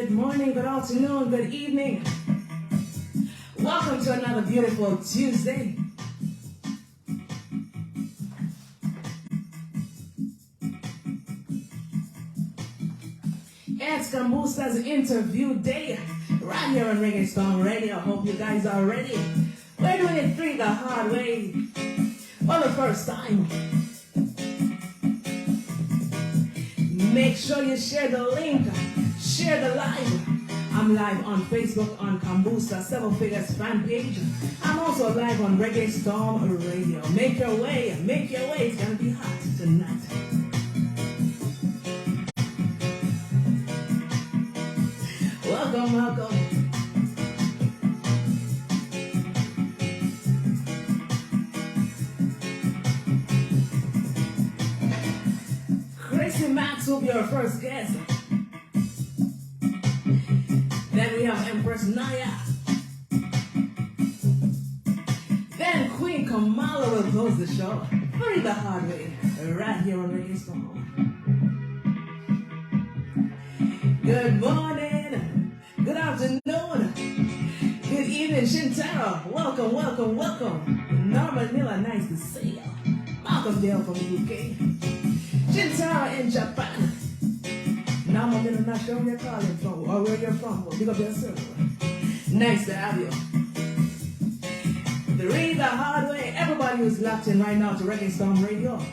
good morning, good afternoon, good evening. Welcome to another beautiful Tuesday. It's Kambusta's interview day right here on Reggae Storm Radio. Hope you guys are ready. We're doing it three the hard way for the first time. Make sure you share the link, share the live. I'm live on Facebook on Kambusta 7 Figures fan page. I'm also live on Reggae Storm Radio. Make your way, it's gonna be hot tonight. Welcome, welcome. Chrissy Max will be our first guest. Then we have Empress Aniya. Then Queen Kamarla will close the show. Hurry the hard way, right here on Reggae Storm. Good morning, good afternoon, good evening, Shintaro. Welcome, welcome, welcome. Norman Miller, nice to see you. Malcolm Dale from the UK. Shintaro in Japan. Now I'm not sure where you're calling from or where you're from, but big up yourself. Nice to have you. The read the hard way. Everybody who's locked in right now to Reggae Storm Radio.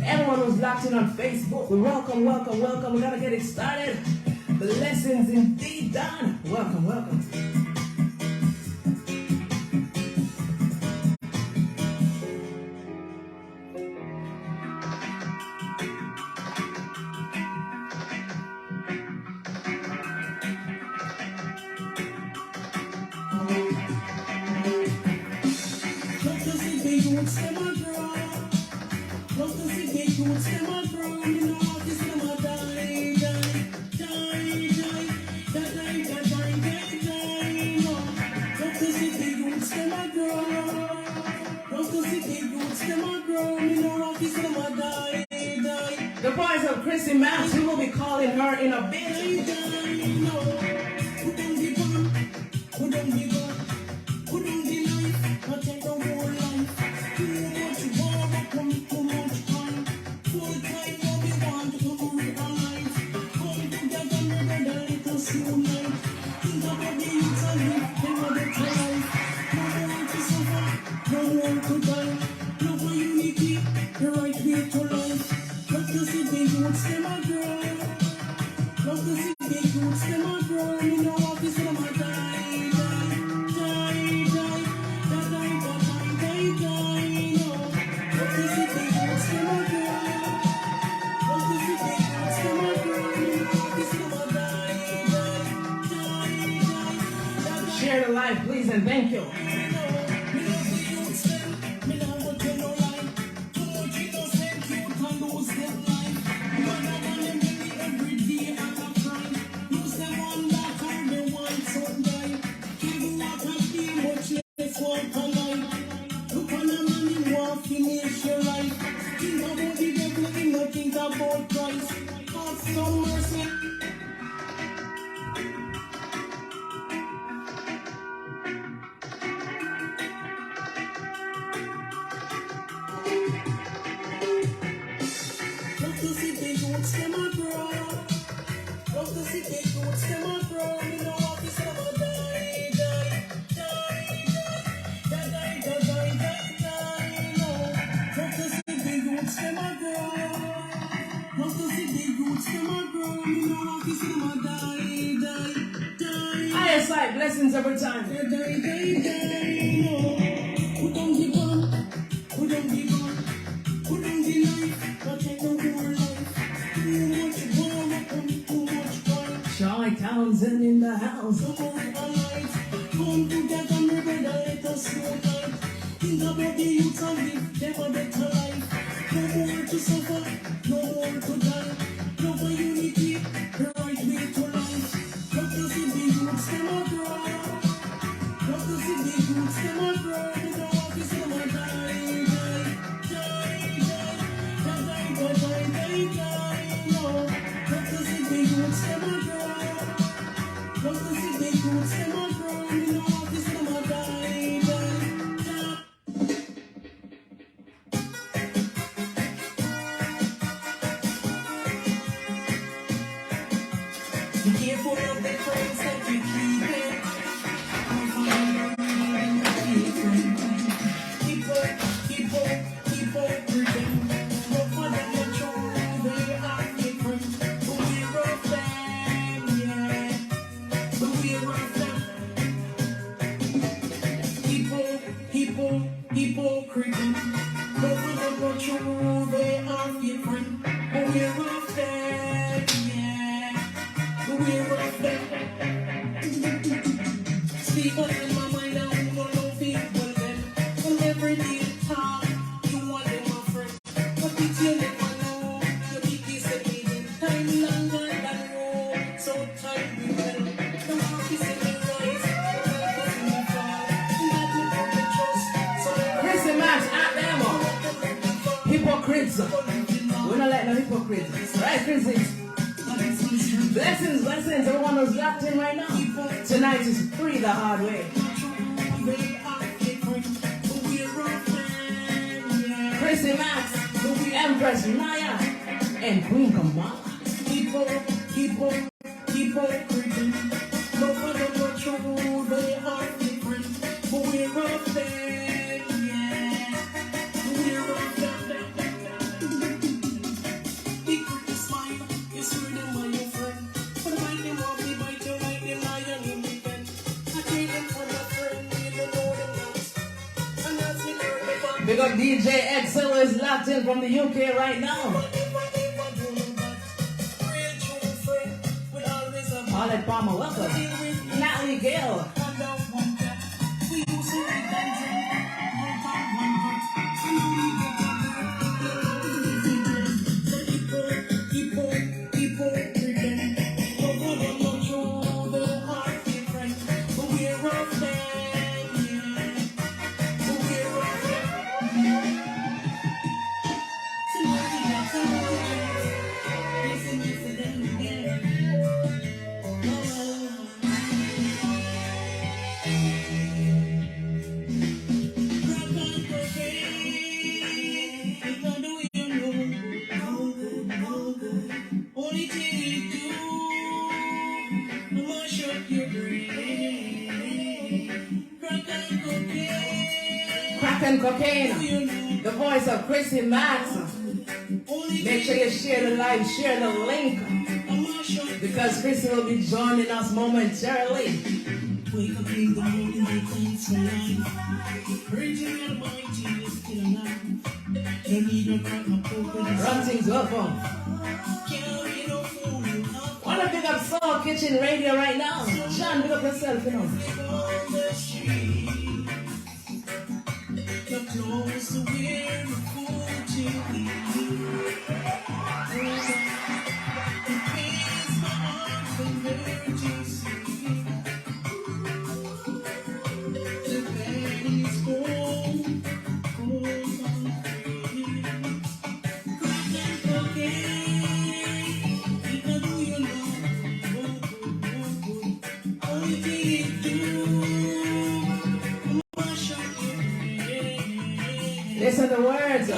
Everyone who's locked in on Facebook. Welcome, welcome, welcome. We gotta get it started. Blessings indeed done. Welcome, welcome. The voice of Chrissy Max, we will be calling her in a bit. Share the live, please, and thank you. ISI, blessings every time. Charlie Townsend in the house. Come together, my brother, let us know life. Think about the youth and live, never better life. No more to suffer, no more to die. Love and unity, the right way to life. Love to see the youths, them a grow. Love to see the youths, them a grow. We don't want to see them a die, die. No. Love to see the youths, them a grow. Be careful of the friends that you keep it. Keep on breathing. Look for them to show they are different. But we're of them, yeah. But we're of them. Keep on creeping. Look for them to show they are different. But we're of them, yeah. But we're of them. Speak up in my mind, I don't know people then. Well, every day talk, you want them my friend. But it's you never know, your biggest meeting. Time longer than road, so time we will. The work is in the rise, the life is in the fall. Not without the trust, so Chrissy Max at them all. Hypocrites. We're not like no hypocrites. Right, Chrissy? Blessings, blessings, everyone who's locked in right now. Tonight is free the hard way. Chrissy Max, Empress, Aniya, and Queen Kamarla. Keep on creeping. No matter what you do, they are different. But we're of them, yeah. We're of them. Big pretty smile, it's really my your friend. But the mind them want me bite you like the lion in the pen. I treat them for my friend, we don't know them last. And that's it, big up DJ XL is locked in from the UK right now. Holly Palmer, welcome. Natalie Gale. Crack and cocaine, the voice of Chrissy Max. Make sure you share the live, share the link, because Chrissy will be joining us momentarily. Wake up in the morning, thanks for life. Praising your mighty is still alive. You need a crack of cocaine. Run things up, want to pick up Soul Kitchen Radio right now? Sean, pick up yourself, you know. The clothes to wear, the food to eat. It pains my heart from where to see. The bed is cold, cold and free. Crack and cocaine, even though you know, only thing you do. Listen to the words.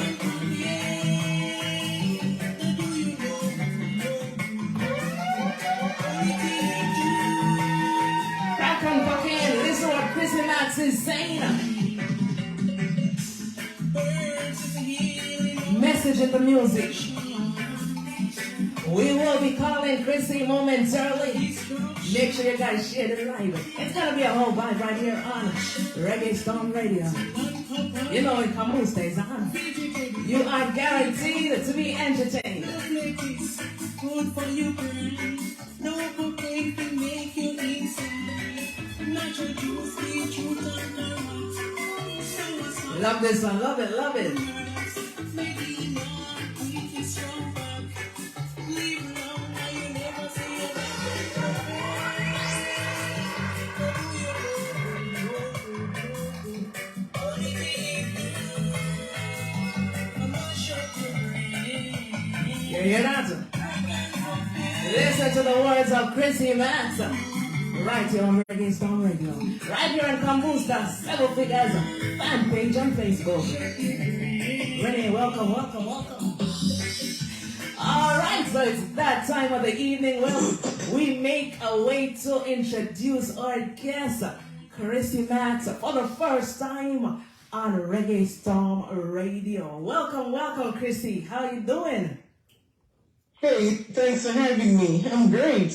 Crack and cocaine. Listen to what Chrissy Max is saying. Message in the music. We will be calling Chrissy momentarily. Make sure you guys share the live. It's gonna be a whole vibe right here on Reggae Stone Radio. You know it come stays on. You are guaranteed to be entertained. Good for you, no cocaine can make you insane. Natural juice, sweet truth and karma. Love this one, love it, love it. You hear that? Listen to the words of Chrissy Max right here on Reggae Storm Radio. Right here on Kambusta, several figures, fan page on Facebook. Renee, welcome, welcome, welcome. All right, so it's that time of the evening when we make a way to introduce our guest, Chrissy Max, for the first time on Reggae Storm Radio. Welcome, welcome, Chrissy. How you doing? Hey, thanks for having me. I'm great,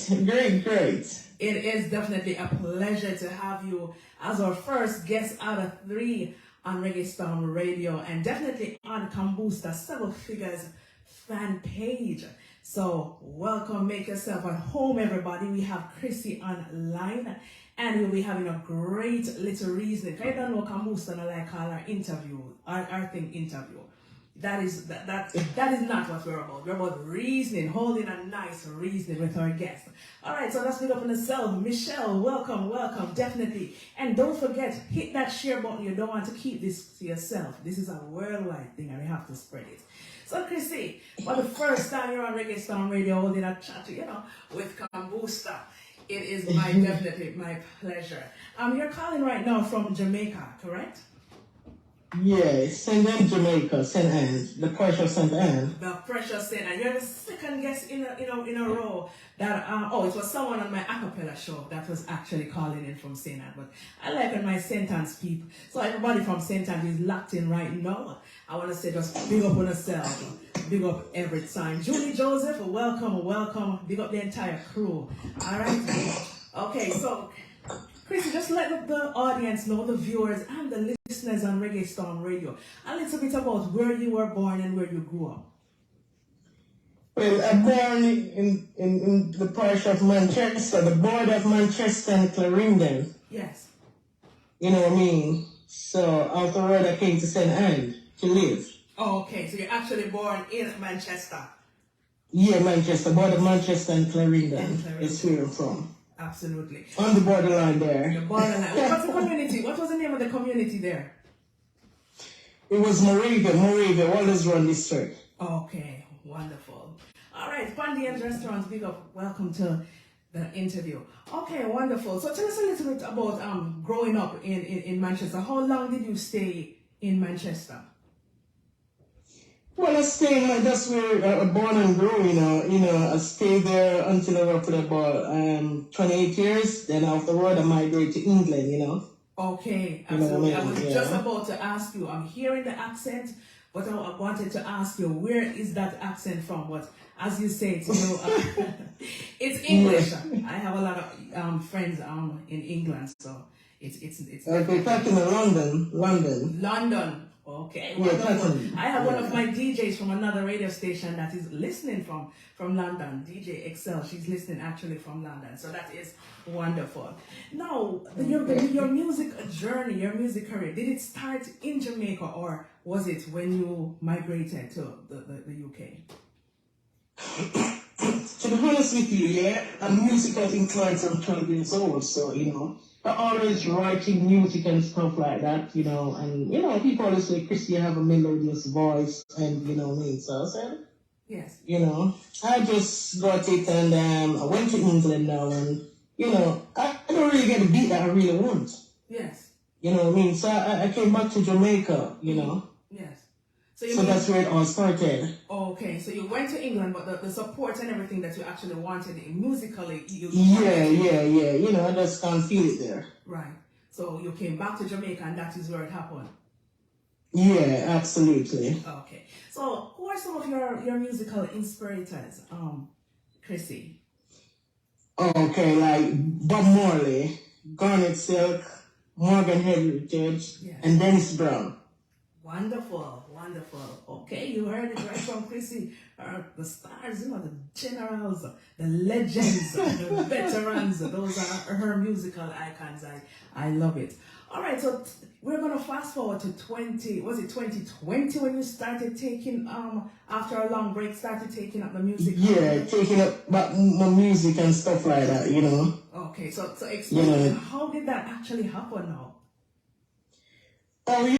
great. It is definitely a pleasure to have you as our first guest out of 3 on Reggae Storm Radio, and definitely on Kambusta Several Figures fan page. So welcome, make yourself at home, everybody. We have Chrissy online, and we'll be having a great little reasoning. If I don't know Kambusta, I like call our interview, our thing interview. That is not what we're about. We're about reasoning, holding a nice reasoning with our guests. All right, so let's pick up on yourself. Michelle, welcome, welcome, definitely. And don't forget, hit that share button. You don't want to keep this to yourself. This is a worldwide thing, and we have to spread it. So, Chrissy, for the first time you're on Reggae Storm Radio, holding a chat, with Kambusta. It is definitely my pleasure. You're calling right now from Jamaica, correct? Yeah, St. Anne, Jamaica, St. Anne, the precious St. Anne. The precious St. Anne. You're the second guest in a row that it was someone on my acapella show that was actually calling in from St. Anne. But I like when my St. Anne's people. So everybody from St. Anne is locked in right now. I want to say just big up on yourself. Big up every time. Julie Joseph, welcome, welcome. Big up the entire crew. All right. Okay, so Chrissy, just let the audience know, the viewers and the listeners on Reggae Storm Radio, a little bit about where you were born and where you grew up. Well, I'm born in the parish of Manchester, the border of Manchester and Clarendon. Yes. You know what I mean? So afterward I came to St. Anne to live. Oh, okay. So you're actually born in Manchester. Yeah, Manchester, border of Manchester and Clarendon. It's where I'm from. Absolutely. On the borderline there. The borderline. What's the community? What was the name of the community there? It was Moravia, Wallace Run District. Okay, wonderful. All right, Pandian's Restaurants, big up. Welcome to the interview. Okay, wonderful. So tell us a little bit about growing up in Manchester. How long did you stay in Manchester? Well, I stayed that's where I born and grew, I stayed there until I was about 28 years. Then afterward, I migrated to England, Okay, absolutely. I was just about to ask you, I'm hearing the accent, but I wanted to ask you, where is that accent from? But as you say, it's English. Yeah. I have a lot of friends in England, so it's okay, talking to London. London. Okay. Yeah, I have one of my DJs from another radio station that is listening from London, DJ Excel. She's listening actually from London. So that is wonderful. Now, your music journey, your music career, did it start in Jamaica or was it when you migrated to the UK? To be honest with you, yeah, I'm musical inclined from 12 years old, so, I'm always writing music and stuff like that, and, people always say, Chrissy, you have a melodious voice, and, so I said, yes, I just got it, and I went to England now, and, I don't really get the beat that I really want. Yes. You know what I mean? So I came back to Jamaica, Yes. So that's where it all started. Okay, so you went to England, but the support and everything that you actually wanted musically, Yeah. I just can't feel it there. Right. So you came back to Jamaica, and that is where it happened. Yeah, absolutely. Okay. So who are some of your musical inspirators, Chrissy? Okay, like Bob Marley, Garnet Silk, Morgan Heritage, yes, and Dennis Brown. Wonderful. Okay, you heard it right from Chrissy. The stars, the generals, the legends, the veterans. Those are her musical icons. I love it. All right, so we're gonna fast forward to 2020 when you started taking after a long break started taking up the music? Yeah, taking up my music and stuff like that. Okay, so explain how did that actually happen now? Oh,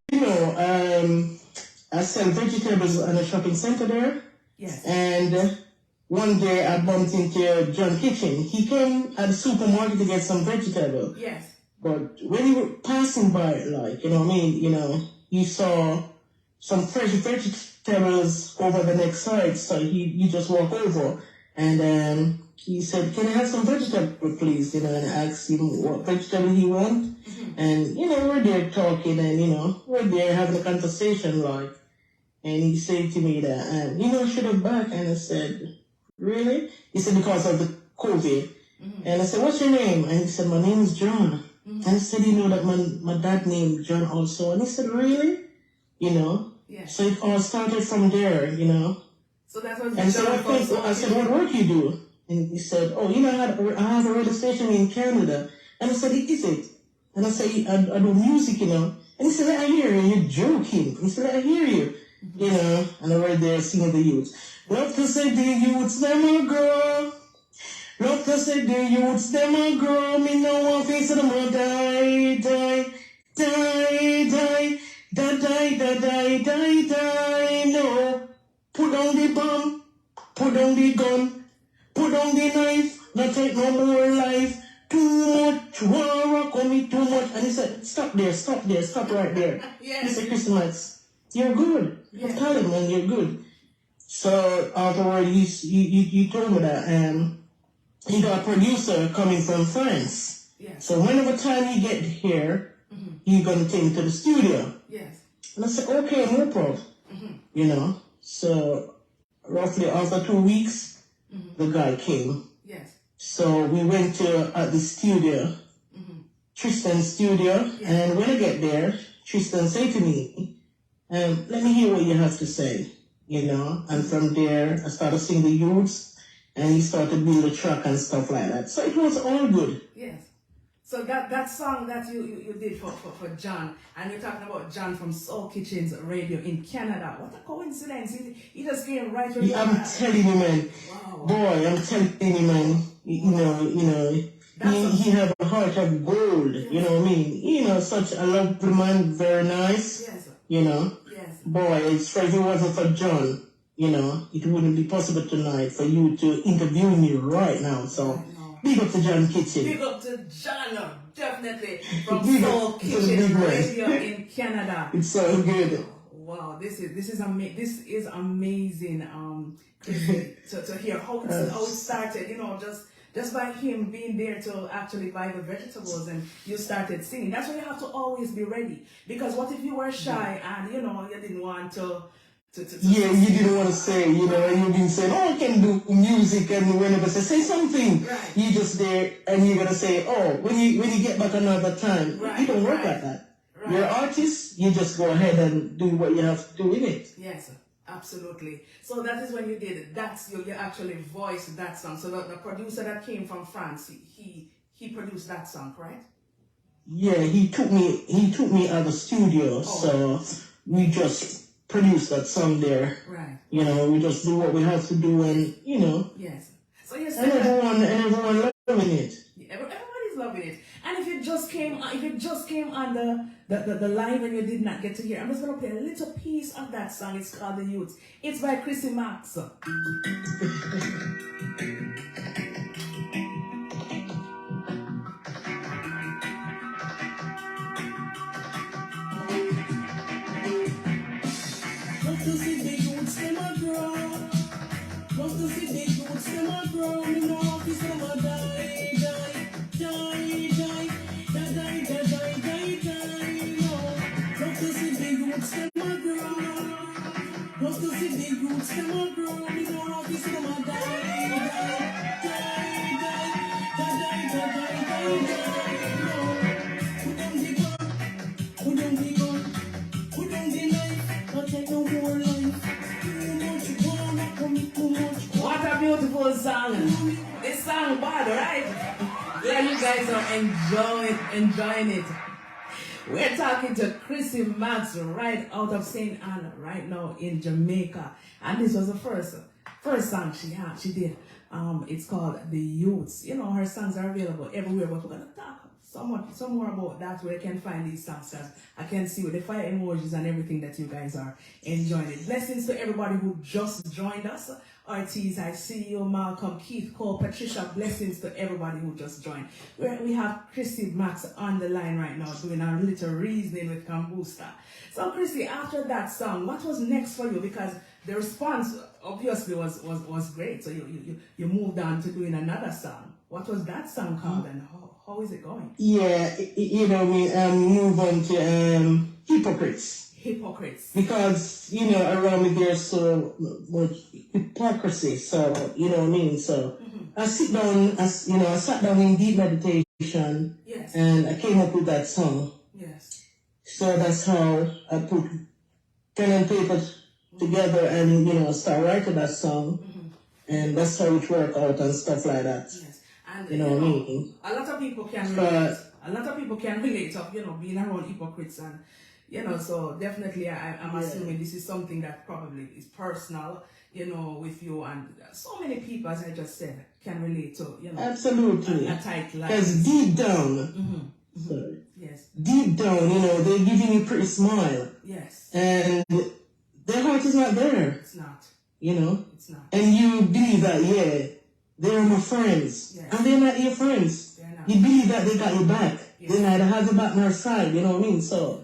I sell vegetables in a shopping center there. Yes. And one day I bumped into John Kitchen. He came at the supermarket to get some vegetable. Yes. But when you were passing by, like, you know what I mean, you know, you saw some fresh vegetables over the next side, so you just walk over, and he said, "Can I have some vegetable, please?" You know, and I asked him what vegetable he want, and you know, we're there talking, and you know, we're there having a conversation, like, and he said to me that, you know, I should have back, and I said, "Really?" He said, "Because of the COVID," and I said, "What's your name?" And he said, "My name is John." And I said, "You know that my dad named John also," and he said, "Really?" You know. Yeah. So it all started from there, you know. So that was and so I said, "What work you do?" And he said, "Oh, you know, I have a radio station in Canada." And I said, "Is it?" And I said, I do music, you know. And he said, "I hear you, you're joking." He said, "I hear you." You know, and I was there singing the youths. Love to say the youths, them a grow. Love to say the youths, them a grow. Me no one face them a die, die, die, die. Da die, da die, die, die, no. Put down the bomb, put down the gun, put down the knife, not take no more life. Too much war, coming too much. And he said, "Stop there, stop right there." Yes. He said, "Christmas, you're good. Yes. You're talent, man, you're good." So afterward, you told me that he got a producer coming from France. Yes. So whenever time you get here, you're going to take me to the studio. Yes. And I said, "Okay, no problem." You know, so roughly after 2 weeks, the guy came. Yes. So we went to the studio, Tristan's studio, and when I get there, Tristan said to me, "Let me hear what you have to say," you know, and from there, I started singing the youths, and he started build a track and stuff like that. So it was all good. Yes. So that song that you did for John, and you're talking about John from Soul Kitchen's radio in Canada. What a coincidence. He just came right where you I'm are. telling you, man. Wow. Boy, I'm telling you, man. You know, he have a heart of gold. You know what I mean? You know, such a lovely man, very nice. Yes. You know. Yes. Boy, if it wasn't for John, you know, it wouldn't be possible tonight for you to interview me right now. So, big up to John Kitchen. Big up to John, definitely, from Big Soul up to Kitchen the big Radio man. in Canada. It's so good. Wow, this is amazing, Chrissy, to hear how it started. You know, just by him being there to actually buy the vegetables, and you started singing. That's why you have to always be ready. Because what if you were shy and you know you didn't want to yeah, you didn't want to say, you know, and you've been saying, "Oh, I can do music," and whenever say something, right. You just there and you're gonna say, "Oh, when you get back another time," right. You don't work like that. Right. You're an artist, you just go ahead and do what you have to do with it. Yes, absolutely. So that is when you did it. That's you actually voiced that song. So the producer that came from France, he produced that song, correct? Yeah, he took me out of the studio, so we just produced that song there. Right. You know, we just do what we have to do, and you know. Yes. So yes. And everyone loving it. Everybody's loving it. And if you just came on the live and you did not get to hear, I'm just gonna play a little piece of that song. It's called The Youths. It's by Chrissy Max. Love to see the youths them a grow. Love to see the youths them a grow. Me know office them a die, die, die, die, die, die, die, die, die, die. No. Love to see the youths them a grow. Love to see the youths them a grow. Me know office them a die, die, die, die, die, die, die, die, die. No. Put down the gun, put down the gun, put down the knife. Not take no more life. What a beautiful song. This song bad, right? Yeah, you guys are enjoying it. We're talking to Chrissy Max right out of St. Anne right now in Jamaica. And this was the first song she did. It's called The Youths. You know, her songs are available everywhere, but we're gonna talk some more about that, where you can find these songs, because I can see with the fire emojis and everything that you guys are enjoying it. Blessings to everybody who just joined us Ortiz, I see you, Malcolm, Keith Cole, Patricia, blessings to everybody who just joined. We have Chrissy Max on the line right now doing our little reasoning with Kambusta. So Chrissy, after that song, what was next for you? Because the response obviously was great. So you moved on to doing another song. What was that song called and how is it going? Yeah, you know me, move on to Hypocrites. Hypocrites. Because, you know, around me there's so much hypocrisy, so, you know what I mean? So, I sat down in deep meditation, Yes. and I came up with that song. Yes. So that's how I put pen and paper together and, you know, start writing that song. And that's how it worked out and stuff like that. Yes. And you know what I mean? A lot of people can relate. A lot of people can relate of, you know, being around hypocrites and, you know, so definitely I'm assuming this is something that probably is personal, you know, with you, and so many people, as I just said, can relate to, you know. Absolutely. A tight life. Because deep down, sorry. Yes. Deep down, you know, they're giving you a pretty smile. Yes. And their heart is not there. It's not. You know? It's not. And you believe that, yeah, they're my friends. Yes. And they're not your friends. They're not. You believe that they got your back. Yes. They neither have your back nor side, you know what I mean? So,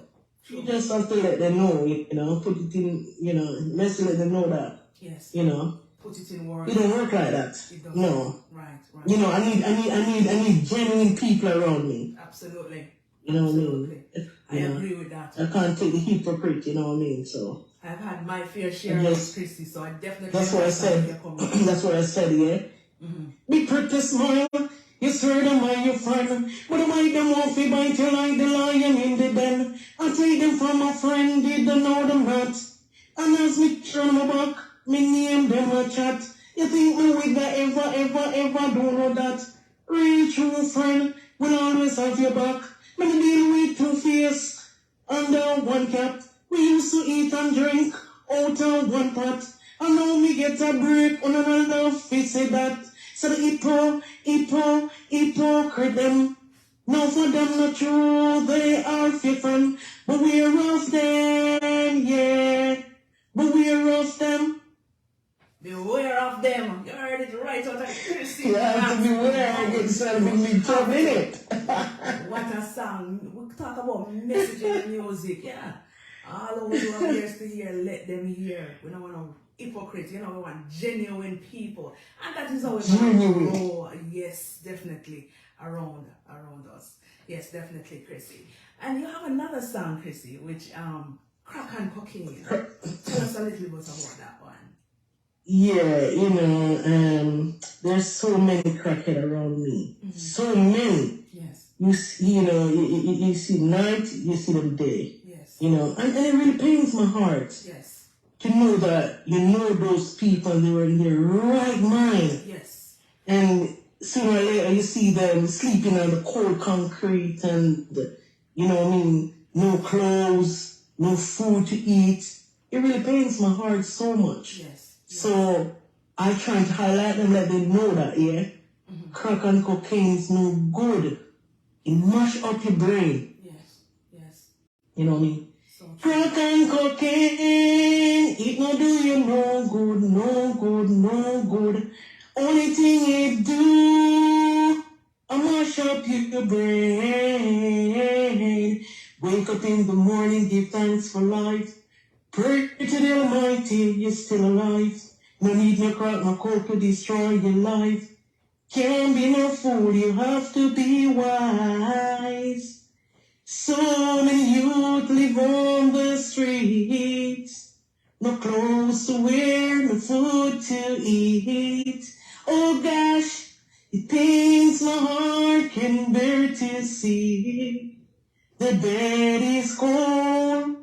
you just have to let them know, you know, put it in, you know, let's let them know that, yes, you know. Put it in words. It don't work like that. It doesn't. No. Right. You know, I need genuine people around me. Absolutely. You know Absolutely. what I mean? I agree with that. I can't take the hypocrite, you know what I mean? So I've had my fair share of Chrissy, so I definitely. That's what I said. That's what I said, yeah. Be pretty smile. You swear them are your friend, but why them off you bite you like the lion in the den? I take them from a friend, did not know them not. And as me turn my back, me name them a chat. You think me with that ever do know that? Real true friend will always have your back. Me deal with two face under one cap. We used to eat and drink out of one pot. And now me get a break on another face say that. So the hypocrite them. Now for them not true, they are fake friend. But we're of them, yeah. But we're of them. Beware of them. You heard it right out of Chrissy. You have to beware and get yourself in big trouble, innit? What a song. We talk about messaging music, yeah. All over the world to hear, let them hear. We don't want no hypocrite, you know, we want genuine people. And that is how we grow. Yes, definitely. Around us. Yes, definitely, Chrissy. And you have another song, Chrissy, which Crack and Cocaine. Tell us a little bit about that one. Yeah, you know, there's so many crackhead around me. So many. Yes. You see night, you see them day. Yes. You know, and it really pains my heart. Yes. To know that, you know, those people, they were in their right mind. Yes. And sooner or later, you see them sleeping on the cold concrete and, you know what I mean, no clothes, no food to eat. It really pains my heart so much. Yes. So I try to highlight them, let them know that, yeah, crack and cocaine is no good. It mash up your brain. Yes. Yes. You know what I mean? So crack and cocaine, it no do you no good, no good, no good. Only thing it do, I mash up your brain. Wake up in the morning, give thanks for life. Pray to the Almighty, you're still alive. No need no crack, no coke to destroy your life. Can't be no fool, you have to be wise. So many youth live on the streets. No clothes to wear, no food to eat. Oh gosh, it pains my heart, can bear to see. The bed is cold.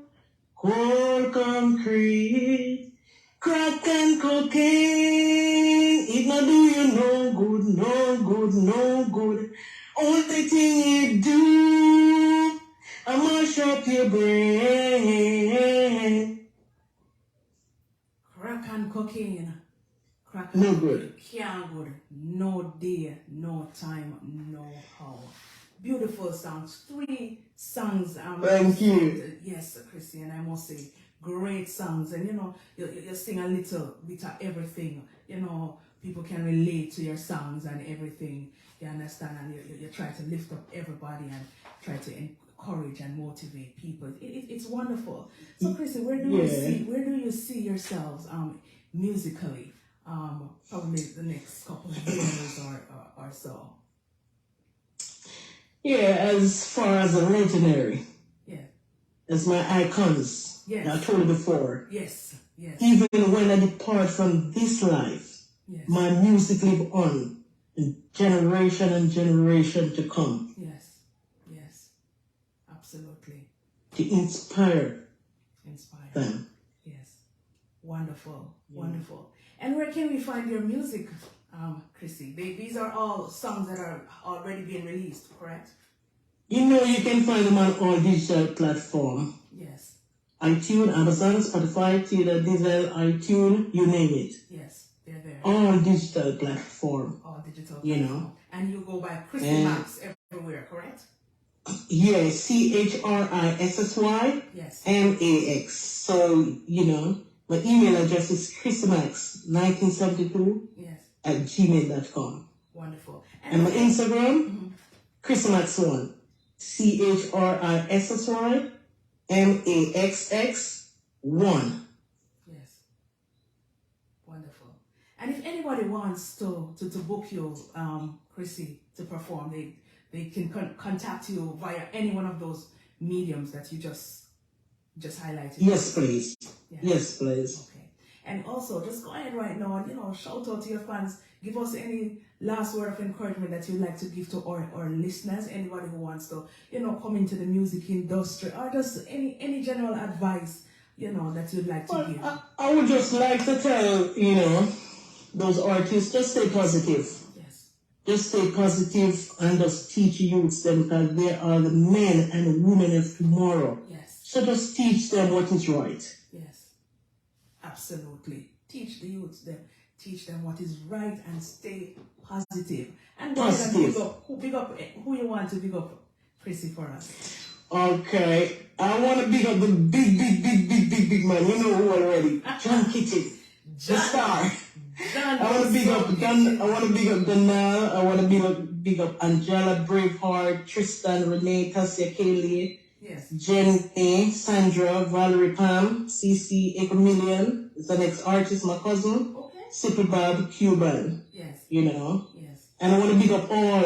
Cold concrete, crack and cocaine, it not do you no good, no good, no good. Only thing it do, I mash up your brain. crack and cocaine. Crack No and good. Can't good. No day, no time, no how. Beautiful songs. 3 songs. Thank you. Yes, Chrissy, and I must say, great songs, and you sing a little bit of everything. People can relate to your songs and everything. You understand, and you try to lift up everybody and try to encourage and motivate people. It's wonderful. So, Chrissy, where do you see yourselves musically? Probably the next couple of years or so. Yeah, as far as a legendary. Yeah. As my icons. Yes. I told you before. Yes. Yes. Even when I depart from this life, yes. my music live on in generation and generation to come. Yes. Yes. Absolutely. To inspire them. Yes. Wonderful. Yeah. Wonderful. And where can we find your music, Chrissy? These are all songs that are already being released, correct? You can find them on all digital platforms. Yes. iTunes, Amazon, Spotify, Tidal, Diesel, iTunes, you name it. Yes, they're there. All digital platform. All digital platform. And you go by Chrissy Max everywhere, correct? Yeah, CHRISSY yes. MAX. So, my email address is chrissymax1972 yes. at gmail.com. Wonderful. And my Instagram, chrissymax1. CHRISSY MAXX1. Yes. Wonderful. And if anybody wants to book you, Chrissy, to perform, they can contact you via any one of those mediums that you just highlighted. Yes, please. Yes, please. Okay. And also, just go ahead right now and, shout out to your fans. Give us any last word of encouragement that you'd like to give to our listeners, anybody who wants to, come into the music industry, or just any general advice, that you'd like to give. I would just like to tell, those artists, just stay positive. Yes. Just stay positive and just teach youths them, because they are the men and the women of tomorrow. Yes. So just teach them what is right. Yes. Absolutely. Teach the youths them. Teach them what is right and stay positive. And positive. Big up who you want to big up, Chrissy, for us. Okay. I want to big up the big man. You know who already. John Kitchen. The star. I want to big up Donald. I want to big up Donald. I want to big up Angela, Braveheart, Tristan, Renee, Tassia, Kaylee. Yes. Jenny, Sandra, Valerie, Pam, CC, Ecomillion is the next artist, my cousin. Okay. Sippy Bob, Cuban. Yes. Yes. And I want to big up all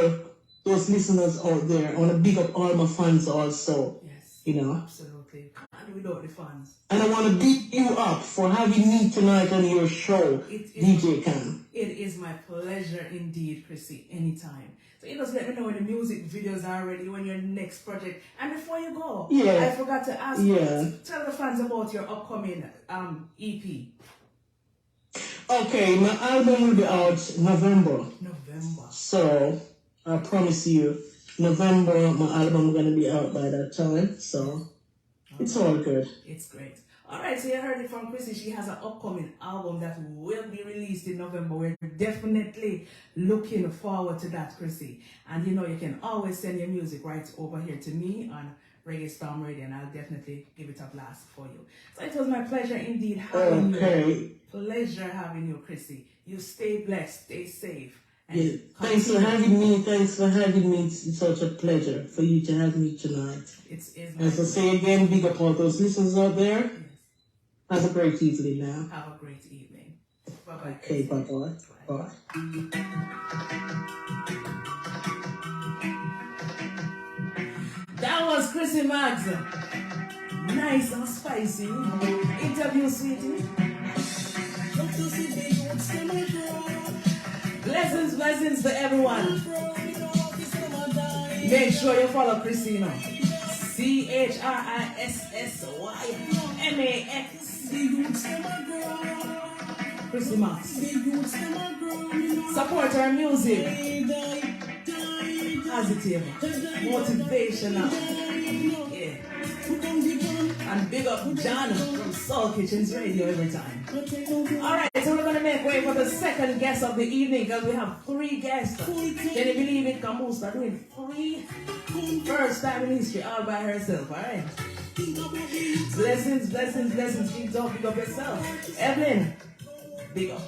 those listeners out there. I want to big up all my fans also. Yes. Absolutely. Can't without the fans. And I want to big you up for having me tonight on your show, DJ Cam. It is my pleasure indeed, Chrissy, anytime. So just let me know when the music videos are ready, when your next project. And before you go, I forgot to ask you, tell the fans about your upcoming EP. Okay, my album will be out November. So, I promise you, November, my album is going to be out by that time. So, it's all good. It's great. All right, so you heard it from Chrissy. She has an upcoming album that will be released in November. We're definitely looking forward to that, Chrissy. And you can always send your music right over here to me on Reggae Storm Radio, and I'll definitely give it a blast for you. So it was my pleasure indeed having you. Pleasure having you, Chrissy. You stay blessed, stay safe. Thanks for having me. It's such a pleasure for you to have me tonight. As I say again, big up all those listeners out there. Yes. Have a great evening now. Have a great evening. Bye-bye. Okay, bye-bye. Bye. That was Chrissy Max. Nice and spicy. Interview, sweetie. Blessings to everyone. Make sure you follow Chrissy, CHRISSYMAX. Chrissy Max. Support our music. Positive. Motivational. Yeah. And big up John from Soul Kitchens Radio every time. Alright, so we're going to make way for the second guest of the evening because we have 3 guests. Can you believe it? Camus are doing 3 first time in history all by herself, alright? Blessings, blessings, blessings. Keep talking, big up yourself. Evelyn, big up.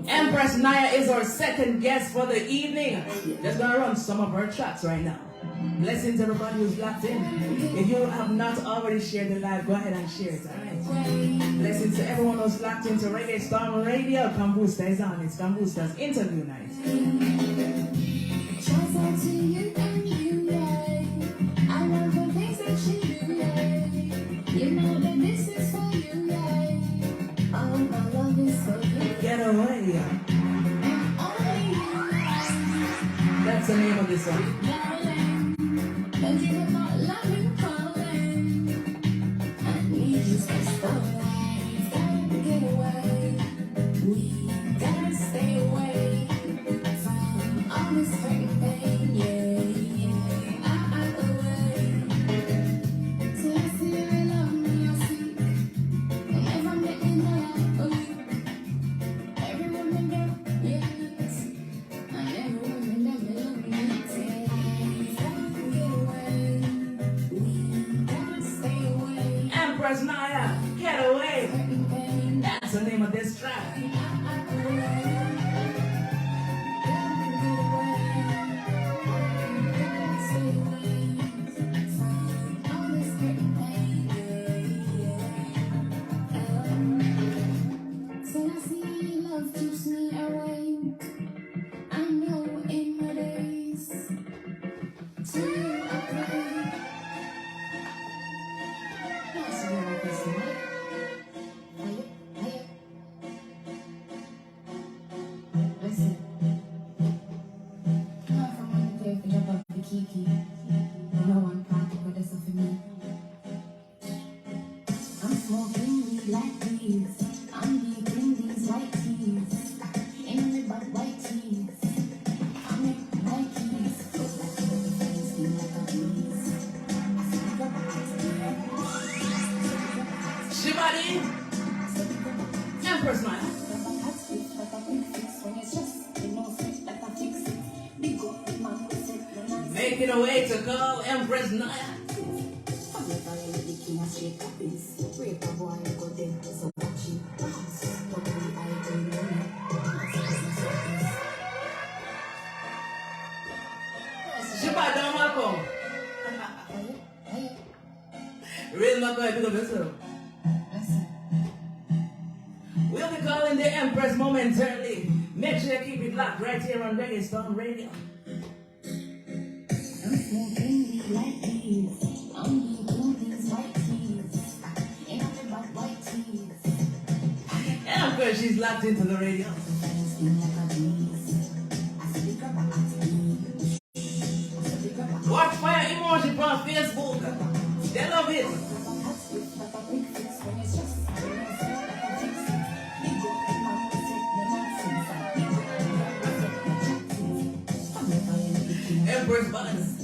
Empress Aniya is our second guest for the evening. Just gonna run some of her tracks right now. Blessings everybody who's locked in. If you have not already shared the live, go ahead and share it, alright? Blessings to everyone who's locked into Reggae Storm Radio. Kambusta is on. It's Kambusta's interview night. Shouts out to you and you, yeah. I love the things that you do, yeah. You know that this is for you, yeah. Oh, my love is so good. Get away. Only you, That's the name of this song. darling. And you will not love you calling. I need you to stop. Gotta get away. We gotta stay away from all this hurt pain, yeah, yeah. Out of the way. Till I see you love me, I see. Whenever I'm getting out of you. Every woman that yes. And every woman that me love me, say, gotta get away. We gotta stay away. Empress Aniya, get away. Hurting pain, That's the name of this track. out of the way. Gotta get away. Gotta stay away from all this hurting pain, yeah, yeah. So I see love keeps me awake. I know in my days to you I pray. Let's go like this tonight. Hiya. Listen. Come from one day for drop off the kiki. No one party, but that's all for me. I'm smoking weed like these. I'm deep in these white teas. Ain't only but white teas. I make white teas. Feel like a face, feel like a breeze. I feel like a Shibari, Empress Aniya. Making a way to call Empress Aniya. Shiba don't welcome. Real Mako, I pick up yourself. We'll be calling the Empress momentarily. Make sure you keep it locked right here on Reggae Storm Radio. I'm smoking weed like these. I'm deep in these white teas. Ain't nothing but white teas. And of course, she's locked into the radio. Feel like a breeze. I feel like a breeze. Watch Fire Emoji on Facebook. They love it. Empress Buttons.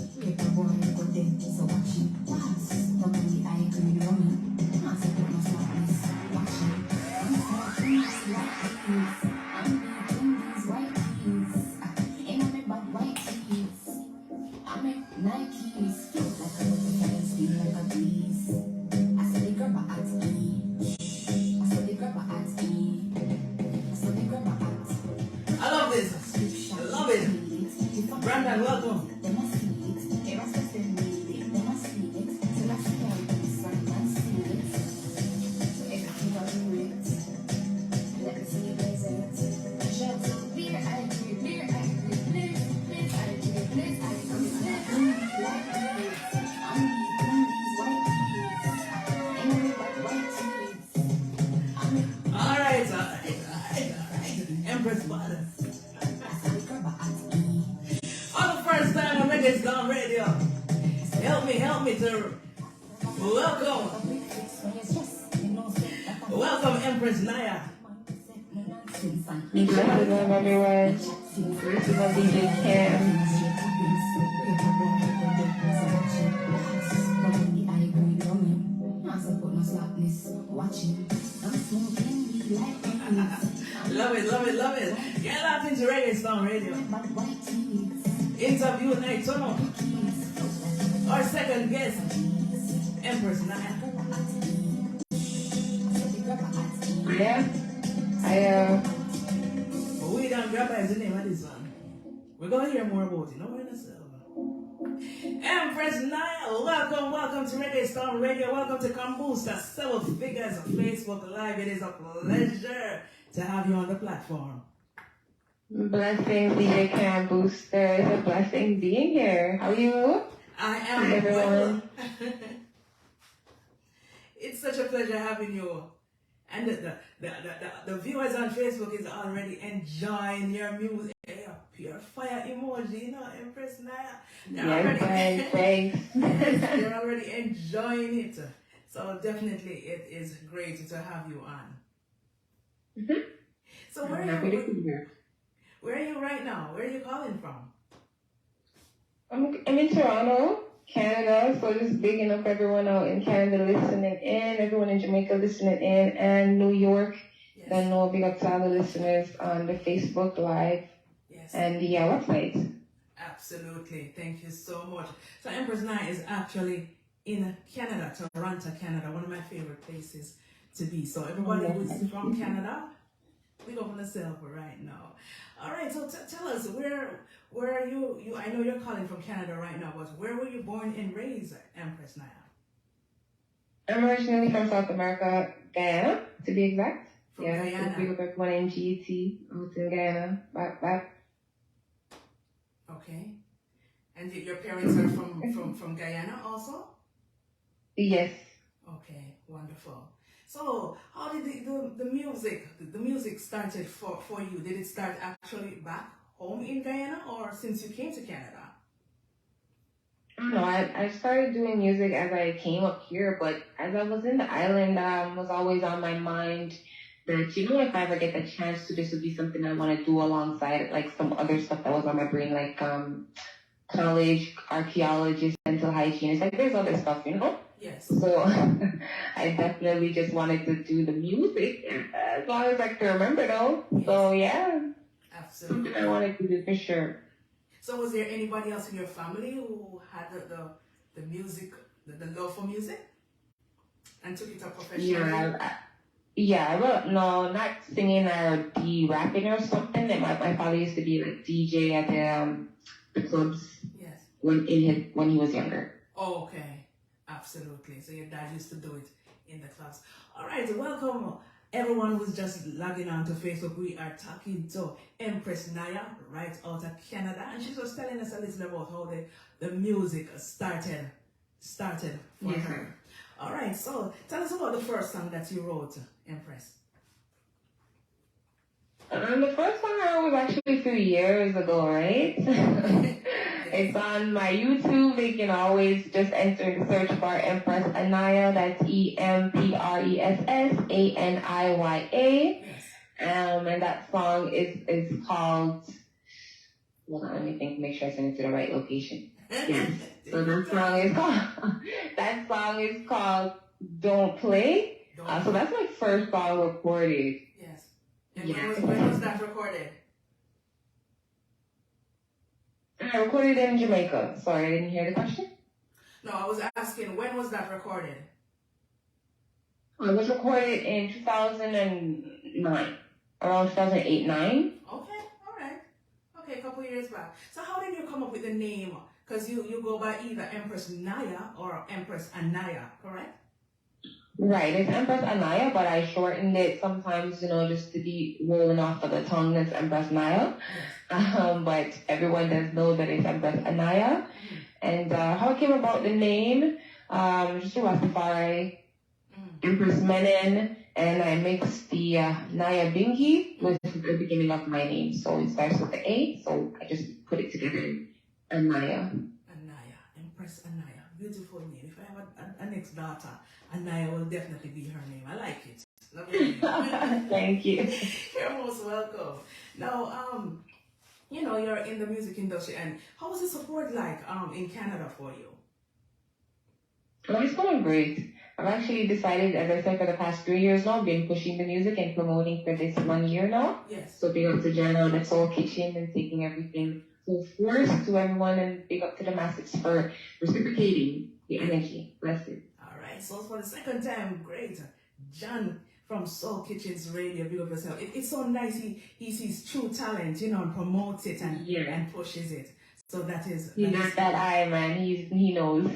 I love this. I love it. Brandon, welcome. Alright. Empress Buttons. On the first time on Reggae Storm Radio. Help me to welcome Empress Aniya. Original DJ Cam. Love it, love it, love it. Get locked into Reggae Storm Radio. Interview night, turn up. Our second guest, Empress Aniya. Yeah. We don't grab is the name of this one. We're going to hear more about it. No worry yourself. Empress Aniya, welcome to Reggae Storm Radio. Welcome to Booster 7 Figures of Facebook Live. It is a pleasure to have you on the platform. Blessings, DJ Cam Booster. It's a blessing being here. How are you? I am Hi, everyone. It's such a pleasure having you. And the viewers on Facebook is already enjoying your music. Your pure fire emoji, you know, Empress Aniya. Yes, thanks. They're already enjoying it. So definitely it is great to have you on. Mm-hmm. So where are you right now? Where are you calling from? I'm in Toronto, Canada, so just bigging up everyone out in Canada listening in, everyone in Jamaica listening in, and New York. Yes. Then no big up to all the listeners on the Facebook Live and the website. Absolutely. Thank you so much. So Empress Aniya is actually in Canada, Toronto, Canada, one of my favorite places to be. So everybody who is from Canada, we go from the silver right now. All right, so tell us, where are you? I know you're calling from Canada right now, but where were you born and raised, Empress Aniya? I'm originally from South America, Guyana, to be exact. From Guyana. We grew up one in GET, out in Guyana, back. Okay. And your parents are from Guyana also? Yes. Okay, wonderful. So, how did the music started for you? Did it start actually back home in Guyana or since you came to Canada? No, I started doing music as I came up here, but as I was in the island, was always on my mind that, you know, if I ever get the chance to, this would be something I want to do alongside, like some other stuff that was on my brain, like college, archaeologist, dental hygienist, like there's other stuff, you know? Yes. So I definitely just wanted to do the music as long as I can remember though. Yes. So yeah. Absolutely. Something I wanted to do for sure. So was there anybody else in your family who had the music, the love for music? And took it up professionally? Well, no, not singing or rapping or something. My father used to be like DJ at the clubs. Yes. When he was younger. Oh, okay. Absolutely. So your dad used to do it in the clubs. All right. Welcome everyone who's just logging on to Facebook. We are talking to Empress Aniya right out of Canada, and she's just telling us a little about how the music started for her. All right. So tell us about the first song that you wrote, Empress. The first song I wrote was actually a few years ago, right? It's on my YouTube. They can always just enter the search bar Empress Aniya. That's EMPRESS ANIYA. Yes. And that song is called. Hold on, let me think. Make sure I send it to the right location. Yes. So that song is called "Don't Play." So that's my first song recorded. Yes. And when was that recorded? I recorded it in Jamaica. Sorry, I didn't hear the question. No, I was asking, when was that recorded? It was recorded in 2009, around 2008-9. Okay, all right. Okay, a couple of years back. So how did you come up with the name? Because you go by either Empress Aniya or Empress Aniya, correct? Right, it's Empress Aniya, but I shortened it sometimes, you know, just to be rolling off of the tongue. That's Empress Aniya. Yes. But everyone does know that it's Empress Aniya. Mm-hmm. And how it came about the name, just a Rastafari, Empress Menon, and I mixed the Naya Bingi with the beginning of my name. So it starts with the A, so I just put it together in Aniya. Aniya, Empress Aniya. Beautiful name. If I have a next daughter, Aniya will definitely be her name. I like it. Lovely name. Thank you. You're most welcome. Now, you're in the music industry, and how was the support like in Canada for you? Well, it's going great. I've actually decided, as I said, for the past 3 years now, been pushing the music and promoting for this 1 year now. Yes. So big up to Jenna, the Soul Kitchen, and taking everything full force to everyone, and big up to the masses for reciprocating the energy. Bless it. All right. So for the second time, great. John from Soul Kitchen's radio, big up yourself. It's so nice. He sees true talent, and promotes it and pushes it. So that is. He got that eye, man. He knows.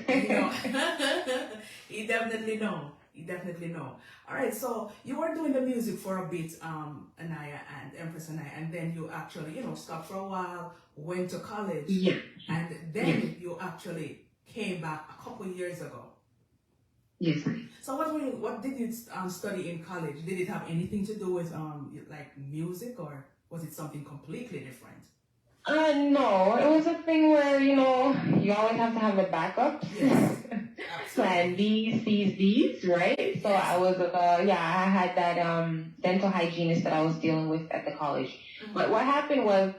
He definitely know. He definitely know. All right. So you were doing the music for a bit, Aniya and Empress Aniya, and then you actually, stopped for a while, went to college, and then you actually came back a couple years ago. Yes. So what did you study in college? Did it have anything to do with like music, or was it something completely different? No, it was a thing where, you always have to have a backup. Yes. Plan B's, C's, D's, right? So I was, I had that dental hygienist that I was dealing with at the college. Mm-hmm. But what happened was,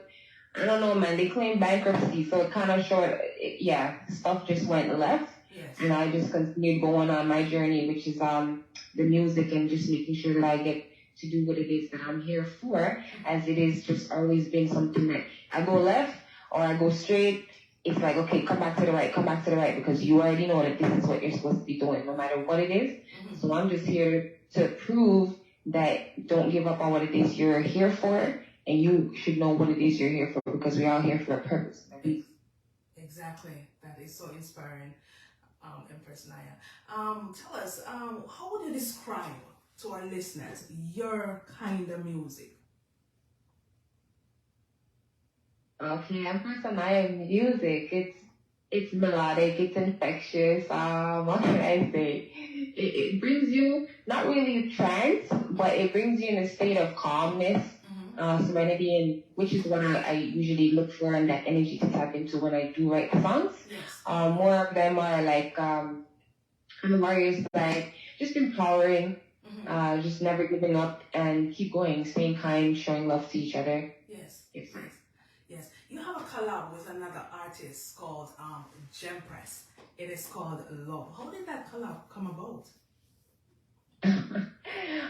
I don't know, man, they claimed bankruptcy, so it kind of stuff just went left. Yes. And I just continued going on my journey, which is the music, and just making sure that I get to do what it is that I'm here for, as it is just always been something that I go left or I go straight. It's like, okay, come back to the right, because you already know that this is what you're supposed to be doing, no matter what it is. Mm-hmm. So I'm just here to prove that don't give up on what it is you're here for, and you should know what it is you're here for, because we're all here for a purpose. Exactly. That is so inspiring, Empress Aniya. Tell us, how would you describe to our listeners your kind of music? Okay, Empress Aniya music, it's melodic, it's infectious. What can I say? It brings you not really a trance, but it brings you in a state of calmness, serenity, and which is what I usually look for, and that energy to tap into when I do write songs. Yes. More of them are like on the warrior side, just empowering, just never giving up, and keep going, staying kind, showing love to each other. Yes. Yes. You have a collab with another artist called Empress. It is called Love. How did that collab come about?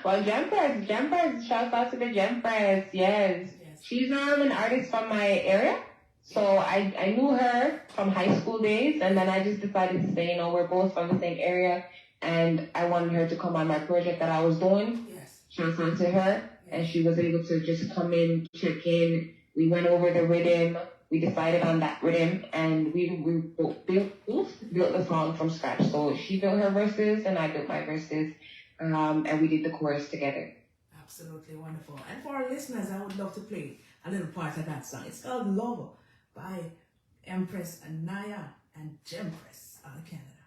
Well, Empress, shout out to the Empress, yes. She's an artist from my area. So I knew her from high school days, and then I just decided to say, we're both from the same area, and I wanted her to come on my project that I was doing. Yes. Shout out to her, and she was able to just come in, check in. We went over the rhythm. We decided on that rhythm, and we both built the song from scratch. So she built her verses, and I built my verses, and we did the chorus together. Absolutely wonderful. And for our listeners, I would love to play a little part of that song. It's called Love by Empress Aniya and Empress out of Canada.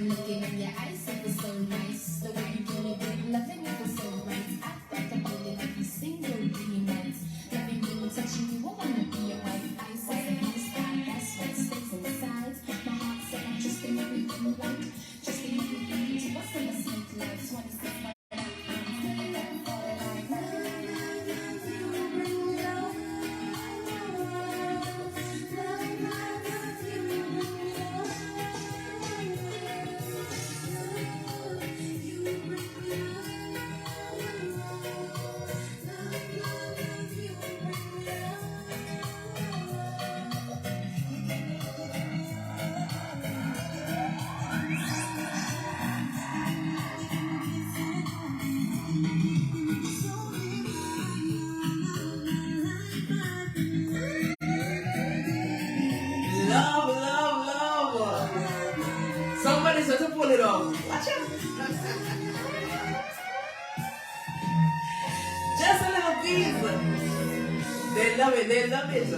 Looking in your love it. They love it.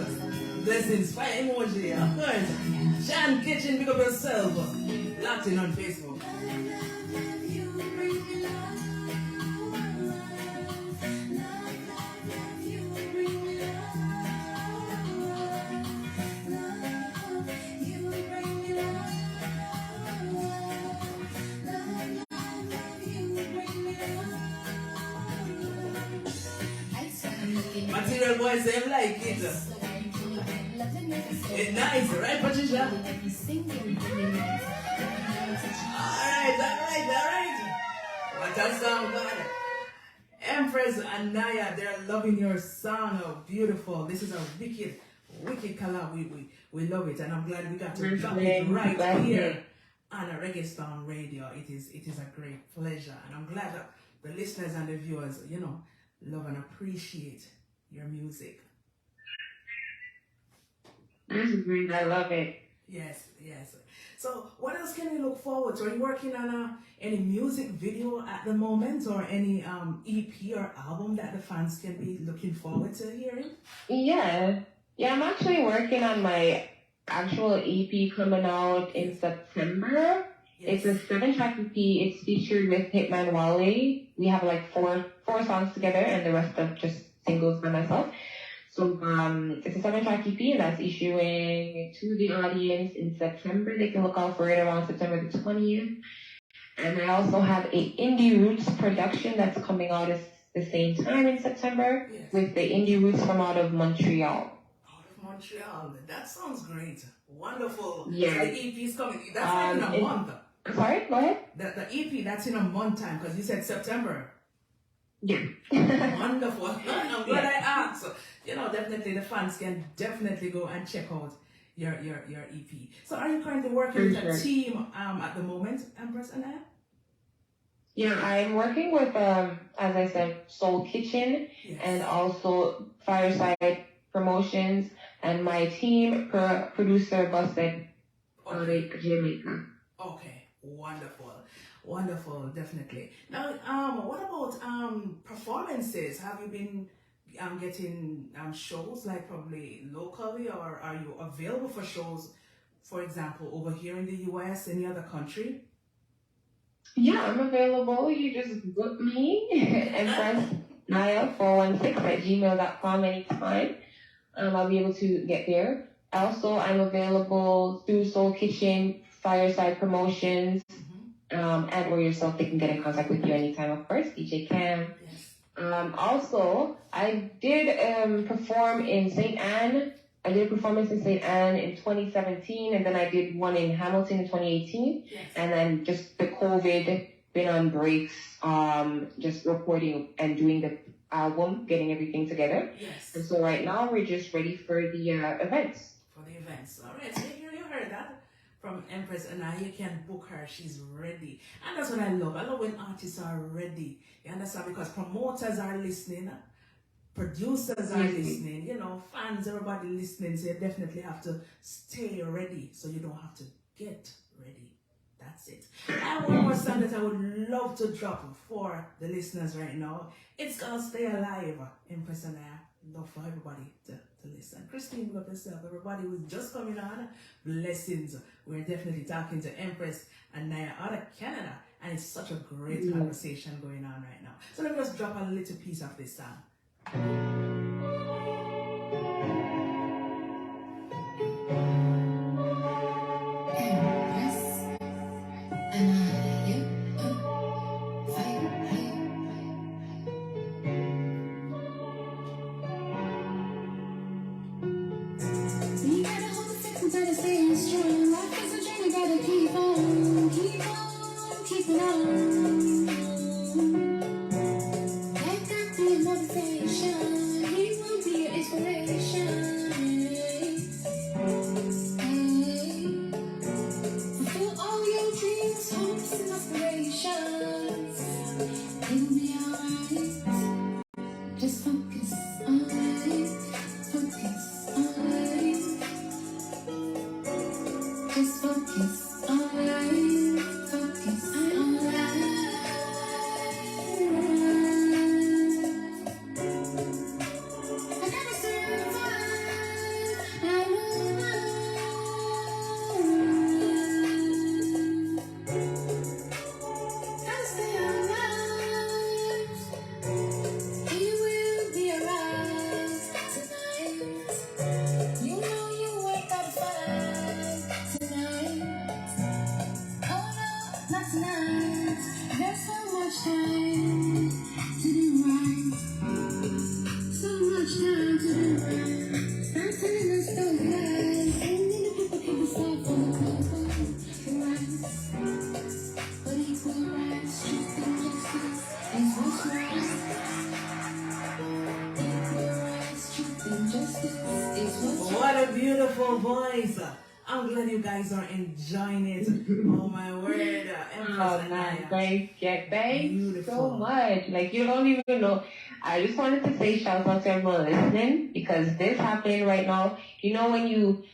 Blessings, fire emoji. Of course. Shan Kitchen, pick up yourself. Locked in on Facebook. Material boys, they like it. It's nice, right, Patricia? Alright. What a song, God. Empress and Aniya, they're loving your song. Oh, beautiful. This is a wicked collab. We love it, and I'm glad we got to drop it right here on a Reggae Storm Radio. It is a great pleasure, and I'm glad that the listeners and the viewers, love and appreciate your music. This is great. I love it. Yes. So what else can we look forward to? Are you working on any music video at the moment, or any EP or album that the fans can be looking forward to hearing? Yeah, I'm actually working on my actual EP coming out in September. Yes. It's a 7-track EP. It's featured with Hitman Wale. We have like four songs together, and the rest of just singles by myself. So it's a 7-track EP, and that's issuing to the audience in September. They can look out for it around September the 20th. And I also have a Indie Roots production that's coming out at the same time in September, with the Indie Roots from out of Montreal. Montreal. That sounds great. Wonderful. Yeah. So the EP is coming. That's like in a month. Sorry, go ahead. The EP, that's in a month time, because you said September. Yeah. Wonderful. I'm glad I asked. So, definitely the fans can definitely go and check out your EP. So are you currently working with a team at the moment, Empress and Aniya? Yeah, I'm working with, as I said, Soul Kitchen, and also Fireside Promotions, and my team, producer, Busted, Jamaica. Okay, wonderful, definitely. Now, what about performances? Have you been getting shows, like probably locally, or are you available for shows, for example, over here in the US, any other country? Yeah, I'm available. You just book me, Empress Aniya 416@gmail.com anytime. I'll be able to get there. Also, I'm available through Soul Kitchen, Fireside Promotions, and or yourself. They can get in contact with you anytime, of course. DJ Cam. Yes. Also, I did perform in St. Anne. I did a performance in St. Anne in 2017, and then I did one in Hamilton in 2018. Yes. And then just the COVID, been on breaks, just recording and doing the album, getting everything together. Yes. And so right now we're just ready for the events. For the events. All right. So you heard that from Empress, and now you can book her. She's ready. And that's what I love. I love when artists are ready. You understand? Because promoters are listening. Producers are listening, fans, everybody listening, so you definitely have to stay ready, so you don't have to get ready. That's it. And one more song that I would love to drop for the listeners right now. It's called Stay Alive. Empress and I love for everybody to listen. Christine, love yourself. Everybody who's just coming on, blessings. We're definitely talking to Empress and Aniya out of Canada, and it's such a great conversation going on right now. So let me just drop a little piece of this song. Survive. my beautiful voice. I'm glad you guys are enjoying it. Oh my word. Empress Oh and man, Aniya. thanks so Beautiful. much. Like you don't even know. I just wanted to say shout out to everyone listening because this happening right now. You know when you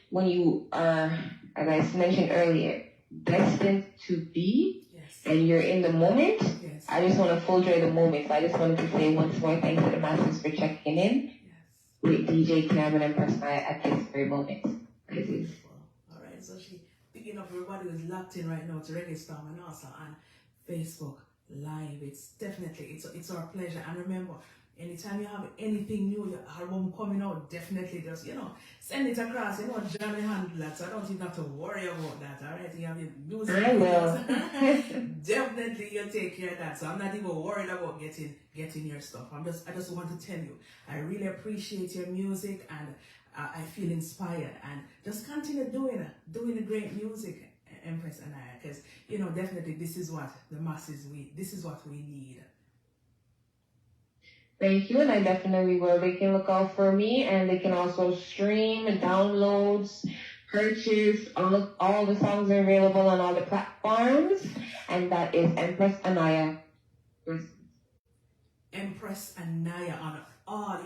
are, as I mentioned earlier, destined to be Yes. and you're in the moment. Yes. I just want to full joy the moment. So I just wanted to say once more thanks to the masters for checking in Yes. with DJ Cam and Empress at this very moment. Beautiful. All right. So she picking up everybody who's locked in right now to Reggae Storm and also on Facebook Live. It's definitely it's our pleasure. And remember, anytime you have anything new, your album coming out, definitely just send it across. John will handle that. So I don't even have to worry about that. All right. You have your music. I will. Definitely you'll take care of that. So I'm not even worried about getting your stuff. I just want to tell you, I really appreciate your music and I feel inspired and just continue doing the great music, Empress and I, because definitely this is what the masses this is what we need. Thank you, and I definitely will. They can look out for me, and they can also stream, downloads, purchase. All the songs are available on all the platforms, and that is Empress Aniya. Empress Aniya on all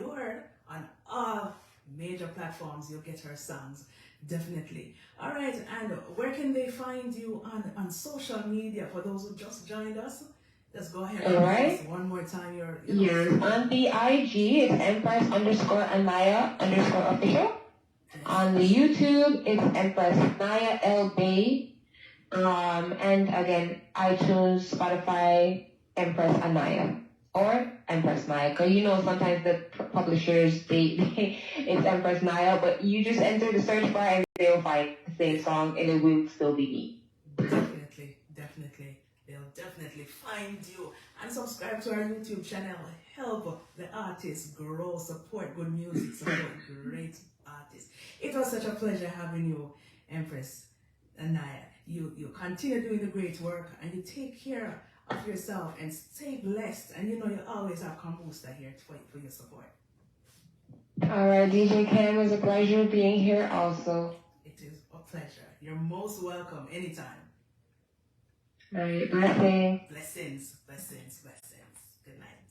on all major platforms. You'll get her songs. Definitely. All right, and where can they find you on social media for those who just joined us? Just go ahead and Alright. one more time. Yes, on the IG, it's Empress_Aniya_official. On the YouTube, it's Empress Aniya LB. And again, iTunes, Spotify, Empress Aniya. Or Empress Aniya. Because sometimes the publishers, it's Empress Aniya, but you just enter the search bar and they'll find the same song and it will still be me. Definitely. They'll definitely find you. And subscribe to our YouTube channel. Help the artists grow. Support good music. Support great artists. It was such a pleasure having you, Empress Aniya. You continue doing the great work and you take care of yourself and stay blessed. And you always have Kamusta here for your support. Alright, DJ Cam, it was a pleasure being here also. It is a pleasure. You're most welcome anytime. Alright, blessings. Blessings. Good night.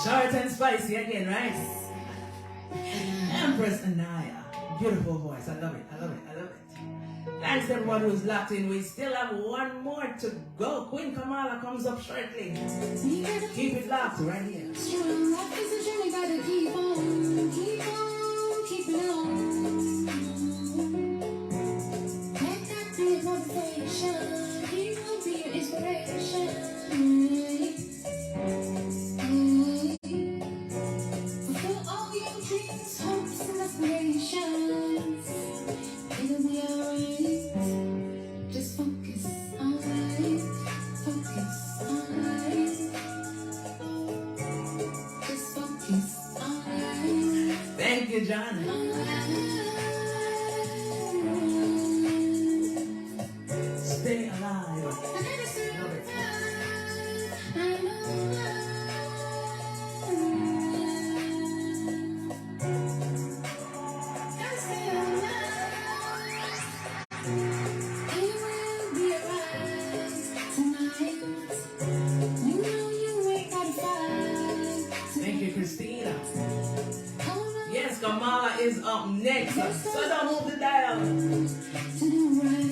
Short and spicy again, right? Empress Aniya. Beautiful voice. I love it. Thanks to everyone who's locked in. We still have one more to go. Queen Kamarla comes up shortly. Keep it locked right here. Life is a journey, gotta keep on, keep it on. Let that be a motivation. He will be your inspiration. Fulfill all your dreams, hopes, and aspirations. It'll be alright. Just focus on life. Focus on life. Just focus on life. Thank you, John. Stay alive. Love it. Thank you, Christina. Yes, Kamarla is up next. So don't move the dial.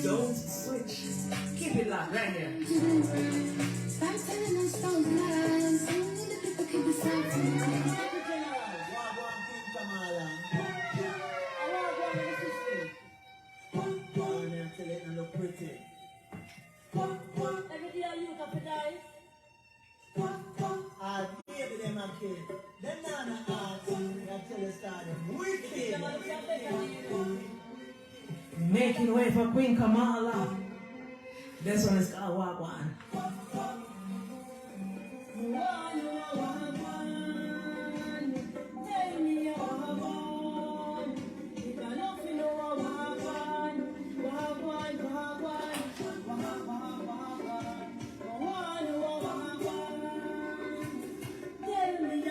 Don't switch. Keep it locked right here. Making way for Queen Kamarla. This one is called Wagwan. Tell me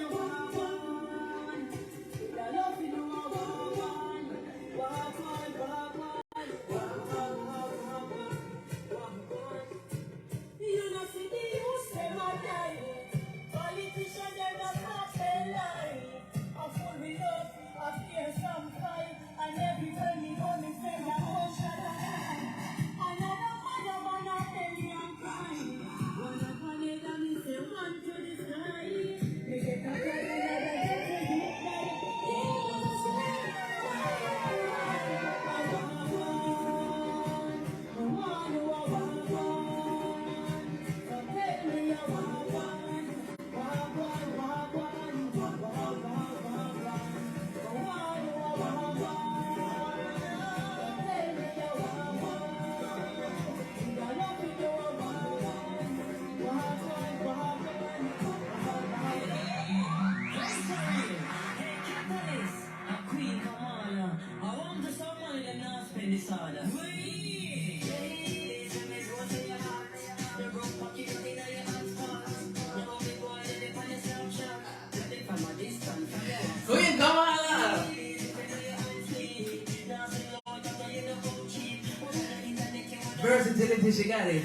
till she got it.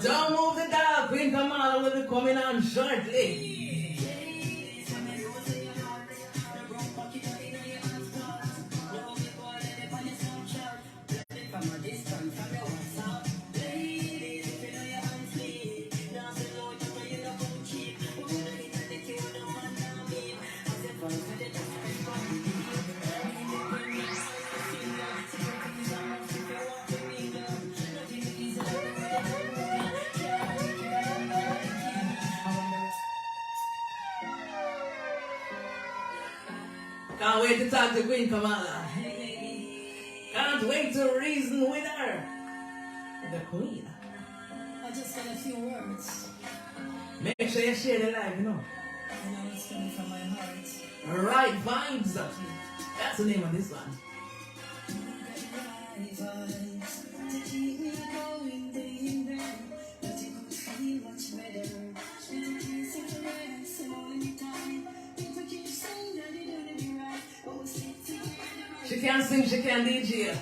Don't move the dial, Queen Kamarla will be coming on shortly. Can't wait to talk to Queen Kamarla. Can't wait to reason with her. The Queen. I just got a few words, Make sure you share the live, you know. and I was coming from my heart. Right vibes. That's the name of this one. Right vibes to keep me going day and night, but it could feel much better. With a kiss and caress and all in time. If we keep saying that it don't be right, but we stick together. She can sing, she can DJ.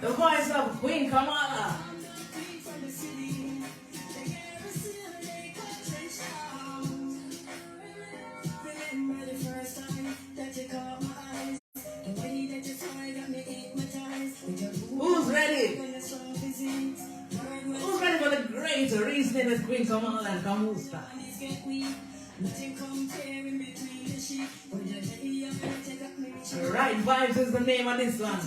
The voice of Queen Kamarla. Remember the first time that you caught my eyes, the way that you smiled got me hypnotized. Who's ready? Who's ready for the great reasoning with Queen Kamarla and Kamusta? Right vibes is the name of this one.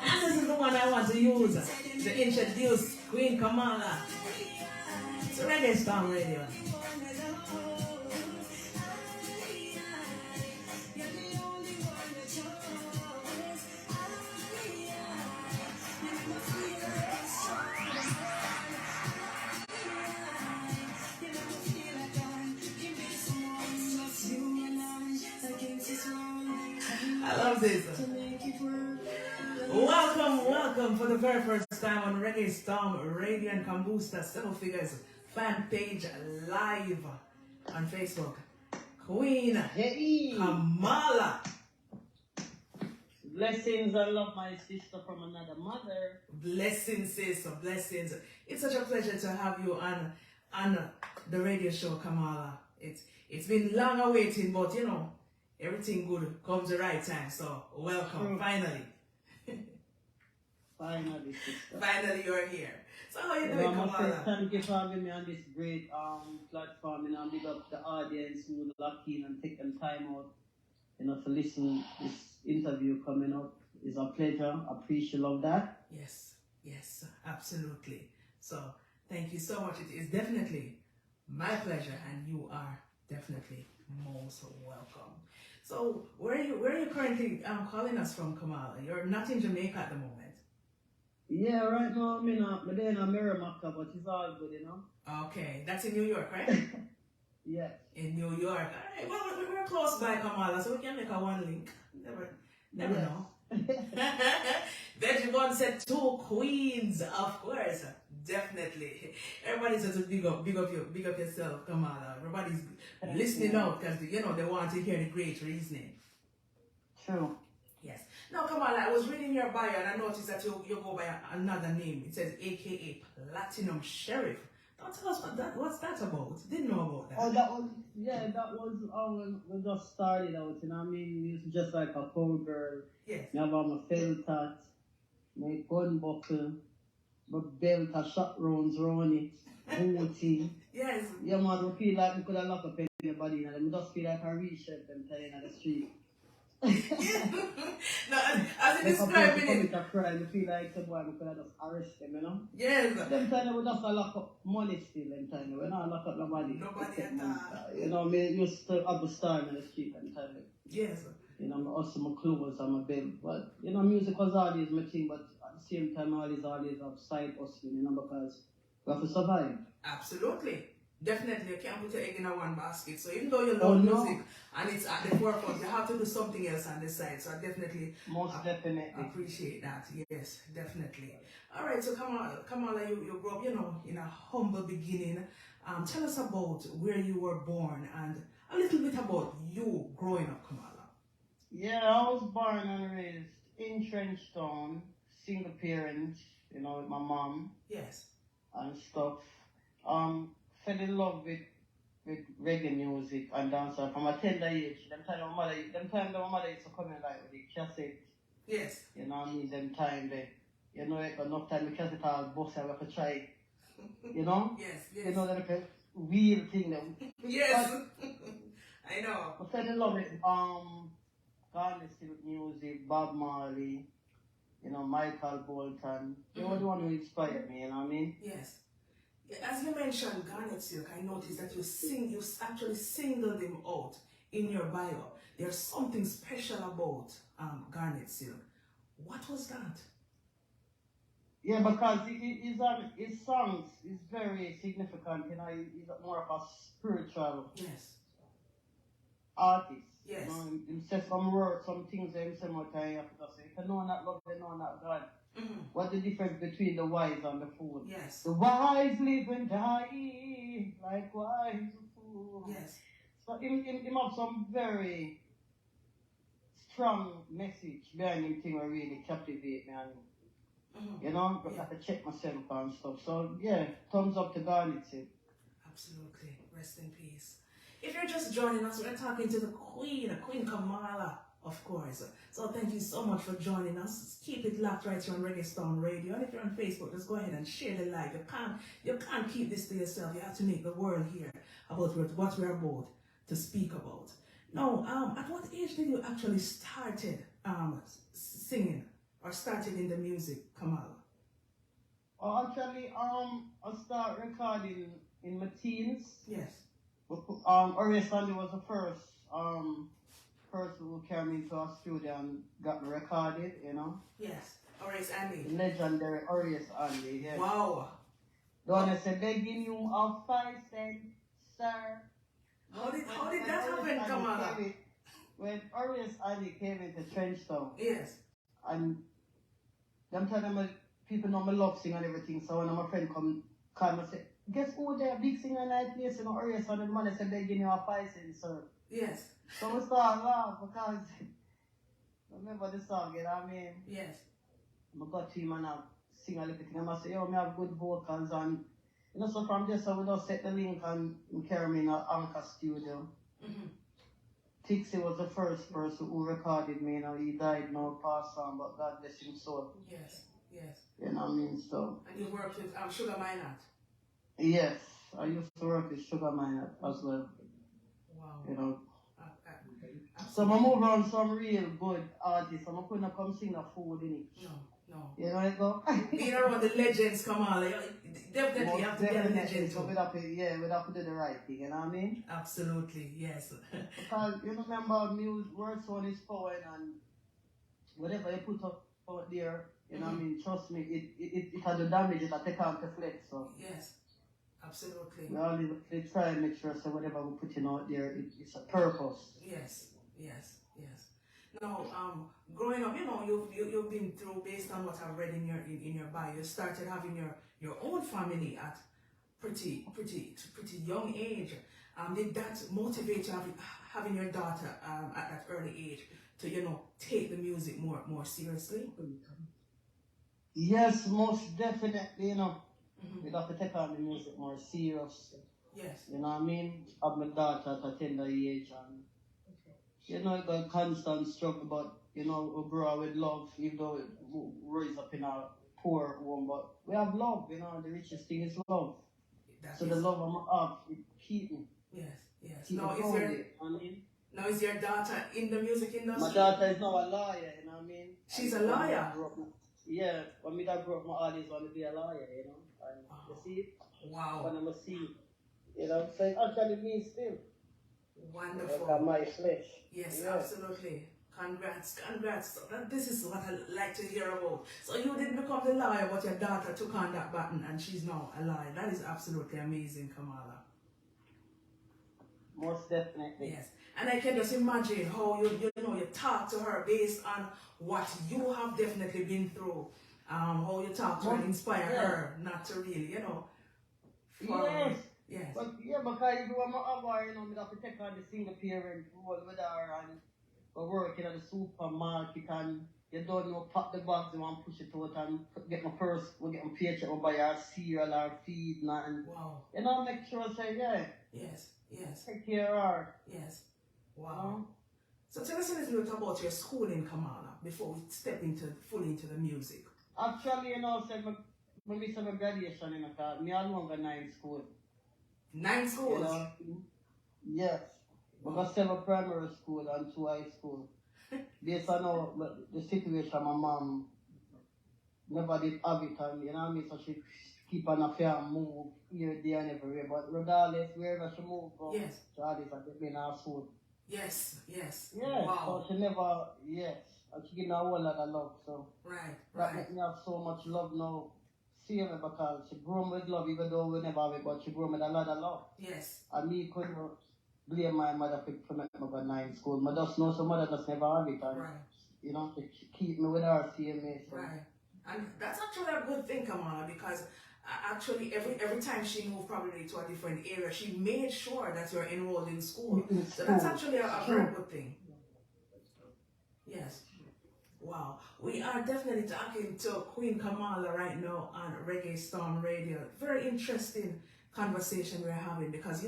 And this is the one I want to use to introduce Queen Kamarla. It's Reggae Storm Radio. I love this. Welcome for the very first time on Reggae Storm Radio and Kambusta Seven Figures fan page live on Facebook. Queen Kamarla. Blessings, I love my sister from another mother. Blessings, sis, blessings. It's such a pleasure to have you on the radio show, Kamarla. It's been long awaiting, but you know, everything good comes the right time. So welcome, finally. Finally, sister. Finally, you're here. So how you doing, Kamarla? Thank you for having me on this great platform, and I big up the audience who lock in and take them time out, you know, to listen to this interview coming up. It's a pleasure. I appreciate love that. Yes, absolutely. So thank you so much. It is definitely my pleasure, and you are definitely most welcome. So where are you currently calling us from, Kamarla? You're not in Jamaica at the moment. Yeah, right now I'm in a Merrimack, but it's all good, you know. Okay, that's in New York, right? Yeah. In New York. All right. Well, we're close by, Kamarla, so we can make a one link. Never know. Veggie One said 2 queens, of course. Definitely. Everybody says to big up yourself, Kamarla. Everybody's listening out because you know they want to hear the great reasoning. True. Yes. Now, Kamarla, I was reading your bio and I noticed that you go by another name. It says AKA Platinum Sheriff. Don't tell us what's that about. Didn't know about that. Oh, that was when we just started out, you know what I mean? It's just like a poor girl. Yes. I have my felt tat, my gun buckle, but belt a shot rounds round it, booty. Yes. Yeah, man, we feel like we could have locked up anybody, and we just feel like a reshape them telling on the street. No, as you Like a person describing commit it. a crime, we feel like some boy we could have just arrest them, you know? Yes. Them time we just lock up money still, them time we not lock up nobody. Nobody at all. You know, me used to have a star in the street them time. Yes. You know, also my clothes and my belt. But, you know, music was always my thing, but at the same time, I always have side hustling, you know, because we have to survive. Absolutely. Definitely, you can't put your egg in a one basket. So even though you Oh, love no. music and it's at the forefront, you have to do something else on the side. So I definitely Most definitely. appreciate that. Yes, definitely. All right, so Kamarla, you grew up, you know, in a humble beginning. Tell us about where you were born and a little bit about you growing up, Kamarla. Yeah, I was born and raised in Trenchtown, single parent, you know, with my mom Yes. and stuff. Fell in love with reggae music and dancehall from a tender age. Them time my mother used to come in like with the cassette, Yes. you know what I mean, them time they, you know, enough time the cassette all bust and we could try, you know? Yes. You Yes. know, that weird thing them. Yes. I know. I fell in love with Garnet music, Bob Marley, you know, Michael Bolton. They were the one who inspired me, you know what I mean? Yes. As you mentioned Garnet Silk, I noticed that you actually singled him out in your bio. There's something special about Garnet Silk. What was that? Yeah, because his songs is very significant, you know, he's more of a spiritual Yes. artist. Yes. You know, he says some words, some things that he say more time, you have to say, if you know not love, you know not God. Mm-hmm. What's the difference between the wise and the fool? Yes. The wise live and die, likewise the fool. Yes. So him have some very strong message behind him thing that really captivate me and Mm-hmm. you know, I Yeah. have to check myself and stuff. So yeah, thumbs up to Garnet. Absolutely. Rest in peace. If you're just joining us, we're talking to the Queen Kamarla, of course. So thank you so much for joining us. Keep it locked right here on Reggae Stone Radio. And if you're on Facebook, just go ahead and share the live. You can't keep this to yourself. You have to make the world hear about what we're about to speak about. Now, at what age did you actually started singing or started in the music, Kamarla? Actually, I start recording in my teens. Yes. R.S. Andy was the first person who came into our studio and got me recorded, you know. Yes. Alright, Andy. Legendary R.S. Andy, yeah. Wow. The one that said, begging you a 5 cent, sir. How did that happen, Kamarla? When R.S. Andy came into Trenchtown, Yes. and them time people know me love sing and everything, so when my friend come and say, guess who there, big singer night place, you know, R.S. and the man said, begging you a 5 cent, sir. Yes. So we start laugh because remember the song, you know what I mean? Yes. I got to him and I sing a little thing and I say, yo, me have good vocals and you know, so from there so we just set the link and carry me in an Anchor studio. Mm-hmm. Tixie was the first person who recorded me, you know, he died now, passed on, but God bless him soul. Yes. Yes. You know what I mean? So And you worked with Sugar Minot. yes, I used to work with Sugar Minot as well. Wow. You know. So I Absolutely. move around some real good artists. I'm couldn't come sing a food in it. No. You know what I go? Being around the legends, Kamarla, you definitely have to be a legend So too. we'd have to, we'd have to do the right thing, you know what I mean? Absolutely, yes. Because you remember music, word sound is power and whatever you put up out there, you know what I mean? Trust me, it has the damage that take on to flex. So Yes. Absolutely. we always try and make sure so whatever we're putting out there, it's a purpose. Yes. Now, growing up, you know, you've been through, based on what I've read in your bio, you started having your own family at pretty young age. Did that motivate you having your daughter at that early age to, you know, take the music more seriously? Yes, most definitely, you know. Mm-hmm. We have to take on the music more serious. Yes. You know what I mean? Have my daughter at a tender age and you know, it's a constant struggle, but you know, we grow with love, even though we raise up in a poor one, but we have love, you know, the richest thing is love. That So is- the love I have, it keep me. Yes, yes. Keep Now me is grounded, I mean. now is your daughter in the music industry? My daughter is now a lawyer, you know what I mean? She's And a lawyer? Yeah, when me that broke my heart is want to be a lawyer, you know? And you see, Wow. when I'm a see, you know, so it actually means still. Wonderful. Like my flesh. Yes, Yeah. absolutely. Congrats, congrats. So this is what I like to hear about. So you didn't become the lawyer, but your daughter took on that baton and she's now a lawyer. That is absolutely amazing, Kamarla. Most definitely. Yes. And I can just imagine how you talk to her based on what you have definitely been through. How you talk to her and inspire her not to really, Yes. Yes. But yeah, because even when I have her, you know, I have to take on the single parent role with her and we're working at the supermarket and you don't know, pack the bags and want to push it out and get my purse, we'll get my paycheck, we'll buy her cereal or feed and Wow. you know, make sure I say, yeah. Yes, yes. Take care of her. Yes. Wow. So tell us a little bit about your schooling, Kamarla, before we step fully into the music. Actually, you know, when we have a graduation in a car, me alone got 9 schools. 9 schools? You know? Yes. We got 7 primary school and 2 high school. Based on the situation, my mom never did have it, and you know what I mean? So she keep on a fair move here, there, and everywhere. But regardless, wherever she moved from, Yes. she always had to be in her school. Yes, yes. Yeah, Wow. so she never, yes. And she give me a whole lot of love, so. Right, That right. make me have so much love now. See me because she grew me with love, even though we never have it, but she grew me with a lot of love. Yes. And me couldn't blame my mother for make me go 9 school. I just know some mother just never have it. And, Right. you know, to keep me with her, see me. So. Right. And that's actually a good thing, Kamarla, because actually every time she moved probably to a different area, she made sure that you're enrolled in school. So that's actually a very good thing. Yes. Wow. We are definitely talking to Queen Kamarla right now on Reggae Storm Radio. Very interesting conversation we're having because,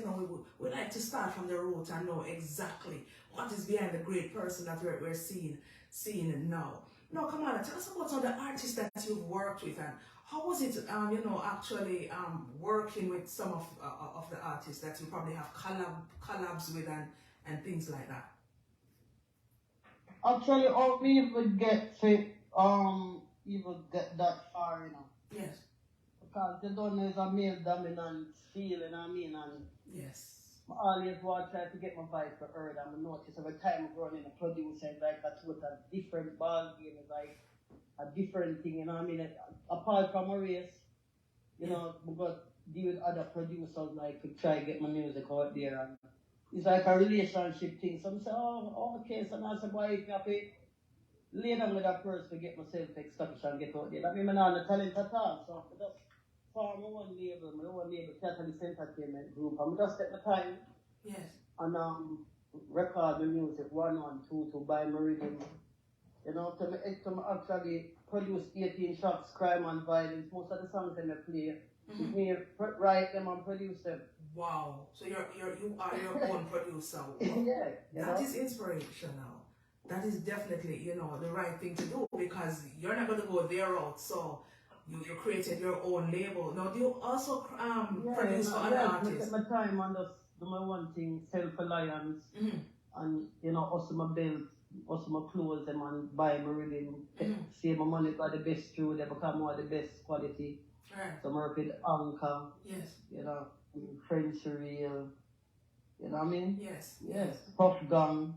we like to start from the root and know exactly what is behind the great person that we're seeing now. Now, Kamarla, tell us about some of the artists that you've worked with and how was it, actually working with some of the artists that you probably have collabs with and things like that? Actually, all me even get to even get that far, you know. Yes. Because they don't know it's a male dominant feel, you know what I mean? And yes. I always want to try to get my voice heard, and I notice every time I run in a producer, it's like a total different ball game, it's like a different thing, you know what I mean? Apart from a race, you know, we got deal with other producers like to try to get my music out there, and it's like a relationship thing. Some say, oh, okay, so now I say, boy, if you have to lay down with that person to get myself established and get out there. That means I'm not the talent at all, so I just form my own label, Catalyst Entertainment Group, and I just take my time. Yes. And record the music 1 1 2 to buy my rhythm. You know, to actually produce 18 tracks, crime and violence. Most of the songs that I play, it's me write them and produce them. Wow. So you are your own producer. Yeah. That is inspirational. That is definitely, the right thing to do because you're not going to go their route. So you created your own label. Now, do you also produce for other artists? I take my time and just do my one thing, self-reliance, and, also my bills, also my clothes, them and buy my rhythm, save my money for the best studio, they become more the best quality. Right. So I work with Anchor, yes. French Real, you know what I mean? Yes. Yes. Tough Gun.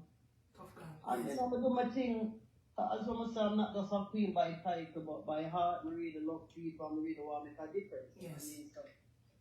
And Yes. I do my thing. As I say, I'm not just a queen by title, but by heart, I really love people, I really want to make a difference. Yes. I mean, so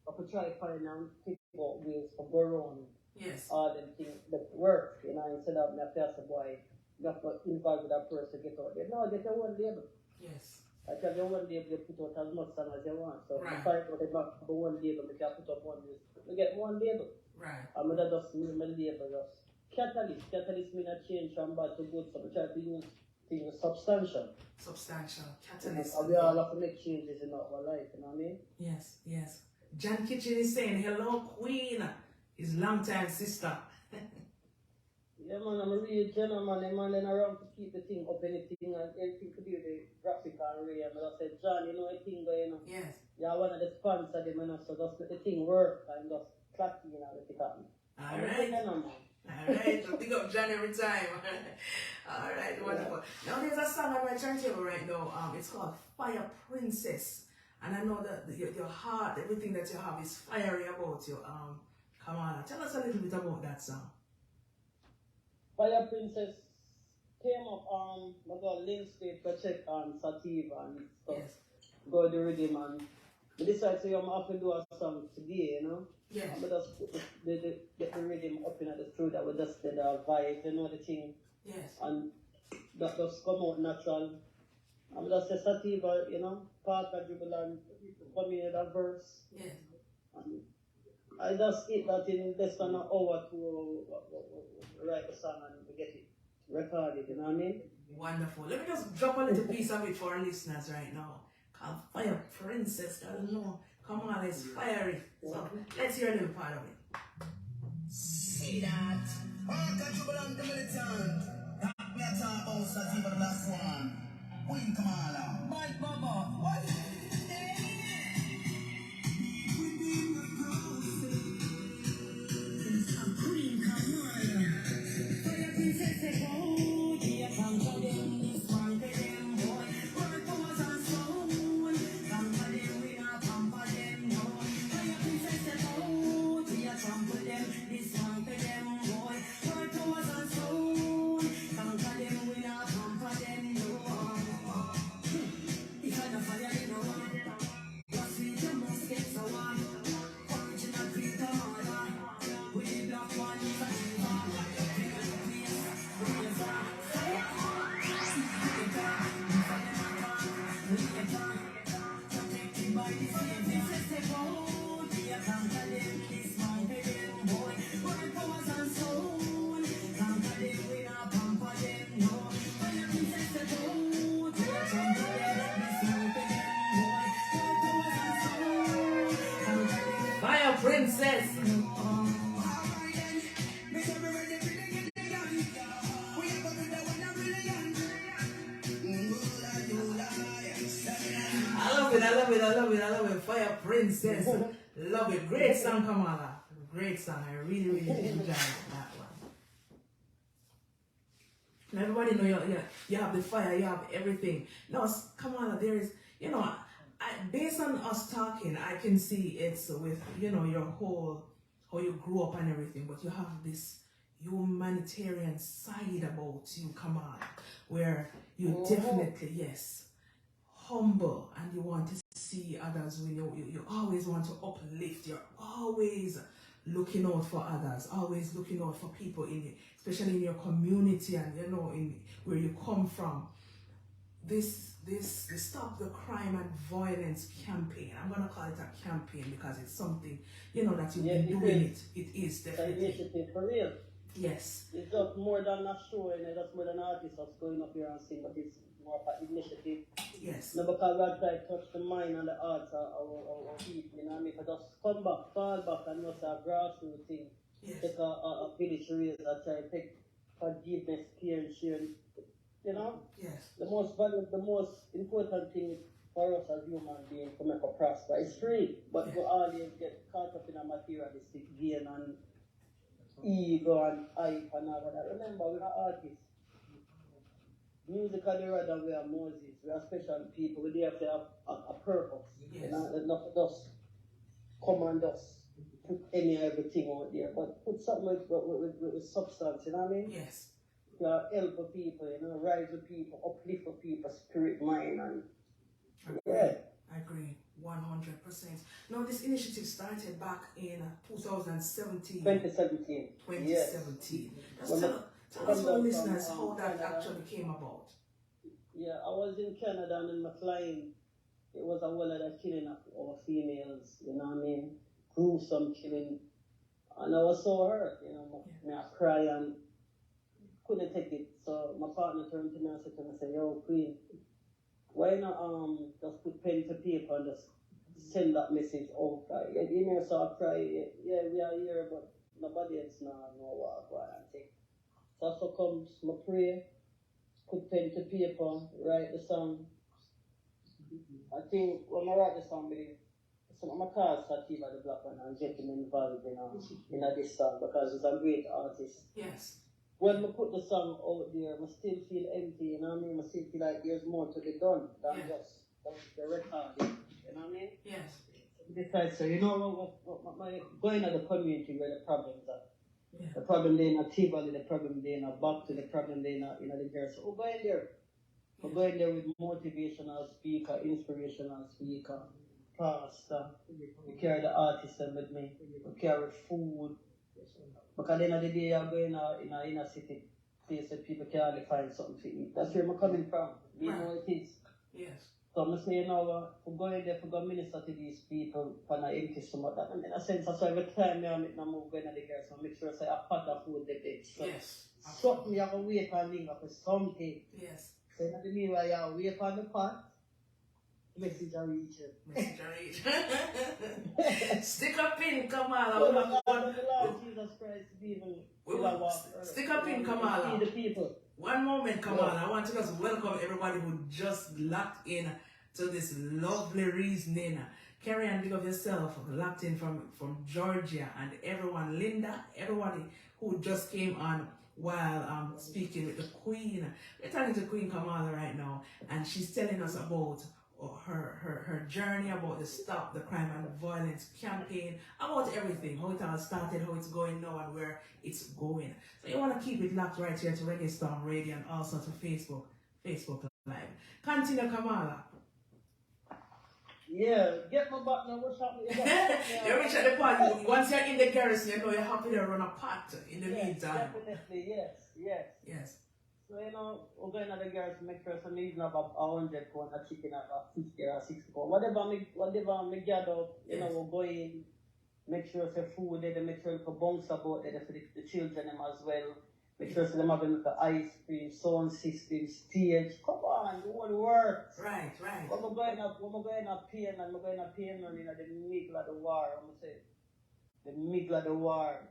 I could try to find out think about ways to go around Yes. all them things that work, instead of me a boy, you have to involve with that person, get out there. No, get your own label. Yes. I tell you one label, you put out as much song as you want. So Right. if I find out about one label, I can put up one music. We get one label. Right. I'm going to just use my label just. Catalyst mean a change from bad to good, so we try to use things substantial. Catalyst. And we all have to make changes in our life, you know what I mean? Yes, yes. John Kitchen is saying, hello, Queen, his longtime sister. Yeah, man, I'm a real gentleman. I'm man, around to keep the thing up, anything and anything to do with the graphic and Ray. And I said, John, you know a thing going on. Yes. Yeah, one of the sponsors, them, and so just let the thing work and just clapping and let it happen. Alright. Alright, so big up John every time. Alright, wonderful. Now there's a song on my turntable right now. It's called Fire Princess. And I know that your heart, everything that you have is fiery about you. Kamarla, tell us a little bit about that song. Fire Princess came up I got Lynn State to check on Sativa and stuff. Yes. Go the rhythm and I decided to have to do a song today, you know? Yes. But just get the rhythm up in the studio that we just did a vibe, you know the thing. Yes. And that just come out natural. I'm just a Sativa, you know, part of dribble and come in that verse. Yes. And I just hit that in less than an hour to write the song and we get it recorded, you know what I mean? Wonderful. Let me just drop a little piece of it for our listeners right now. Called Fire Princess. I don't know. Kamarla is fiery. So let's hear a little part of it. See that? All control on the militant. That me a talk about Sativa the last one. Queen Kamarla. Mike Baba. What? Queen Kamarla. Fire Princess say, oh, dear, come for them, this one for them, boy. Work powers and soul. Come for them, we not come for them, no. Fire Princess say, oh, dear, come for them, this one for them, boy. Work powers and soul. Come for them, we not come for them, no. If I don't fire, you know, what's with the most get so on? Original Queen Kamarla. We the black one is a Fire Princess. I love it. Fire Princess. Love it. Great song, Kamarla. Great song. I really enjoyed that one. Now everybody know you have the fire, you have everything. Now, Kamarla, there is, based on us talking, I can see it's with, your whole, how you grew up and everything, but you have this humanitarian side about you, Kamarla, where you definitely, yes, humble and you want to see others when you always want to uplift. You're always looking out for others, always looking out for people especially in your community and in where you come from. This Stop the Crime and Violence campaign. I'm gonna call it a campaign because it's something that you've been doing. It is definitely an initiative for real. Yes. It's just more than a show and just more than an artist that's going up here and sing, but it's more of an initiative. Yes. No, because we try to touch the mind and the hearts of our people, you know what I mean? But just come back, fall back and just a grassroots thing. Yes. Take a village raise and try to take forgiveness, care and sharing. Yes. The most important thing for us as human beings to make a prosper. It's free, but we always get caught up in a materialistic gain and ego and hype and all that. Remember, we're artists. Musically, rather, we are Moses. We are special people. We have to have a purpose. Yes. Not just come and just put everything out there, but put something with substance, you know what I mean? Yes. Help people, rise with people, uplift for people, spirit, mind, and I agree, 100%. Now, this initiative started back in 2017. 2017. 2017. Yes. Just tell us, our listeners, how that actually came about. Yeah, I was in Canada and in McLean. It was a whole lot of killing of our females, you know what I mean? Gruesome killing. And I was so hurt, I cry and couldn't take it. So my partner turned to me and said to me, yo, Queen, why not just put pen to paper and just send that message out? So I cry, yeah, we are here, but nobody else no walk and take. So after comes my prayer, put pen to paper, write the song. I think when I write the song, some of my cars start to the black one and get him involved in this song because he's a great artist. Yes. When I put the song out there, I still feel empty, you know what I mean? I still feel like there's more to be done than just the record, you know what I mean? Yes. Besides, so you know what going at the community where the problems are. Yeah. The problem there in a T-Valley, the problem there in a back to the problem there in the girls. So we're going there. We're going there with motivational speaker, inspirational speaker, pastor. We carry the artist with me. We carry food. Because at the end of the day, I'm going in a inner city place where people can hardly find something to eat. That's where I'm coming from. You know what it is. Yes. So I'm saying, for going there, for going to minister to these people, for not empty stomach. That in a sense, so every time I make a move going to the girls, I make sure I say a pot of food they take. So Yes. something you have to wait and linger for something. Yes. So in the meanwhile, you have to wait on the pot. Message I reach it. Message I reach. Stick a pin, Kamarla. Oh my God, the Lord Jesus Christ, even stick a pin, Kamarla. See the people. One moment, Kamarla. I want to just welcome everybody who just locked in to this lovely reasoning. Carry on, big of yourself, locked in from Georgia, and everyone, Linda, everybody who just came on while speaking with the Queen. We're talking to Queen Kamarla right now, and she's telling us about her journey, about the Stop the Crime and Violence campaign, about everything, how it all started, how it's going now, and where it's going. So you want to keep it locked right here to Reggae Storm Radio and also to Facebook Live. Continue, Kamarla. Yeah, get my butt now. What's happening? You reach at the pot. Once you're in the garrison, you know you're happy to run a pot in the meantime. Definitely, yes. So, we're going to the garage to make sure some even about 100 pounds of chicken, about 50 or 60 pounds. Whatever me gather, we're going, make sure the food there, make sure the bounce about there for the children as well. Make sure them having the ice cream, sound system, stage. Come on, the whole work. Right. When we're going up pain and we're going up pain in the middle of the war, I'm going to say, the middle of the war.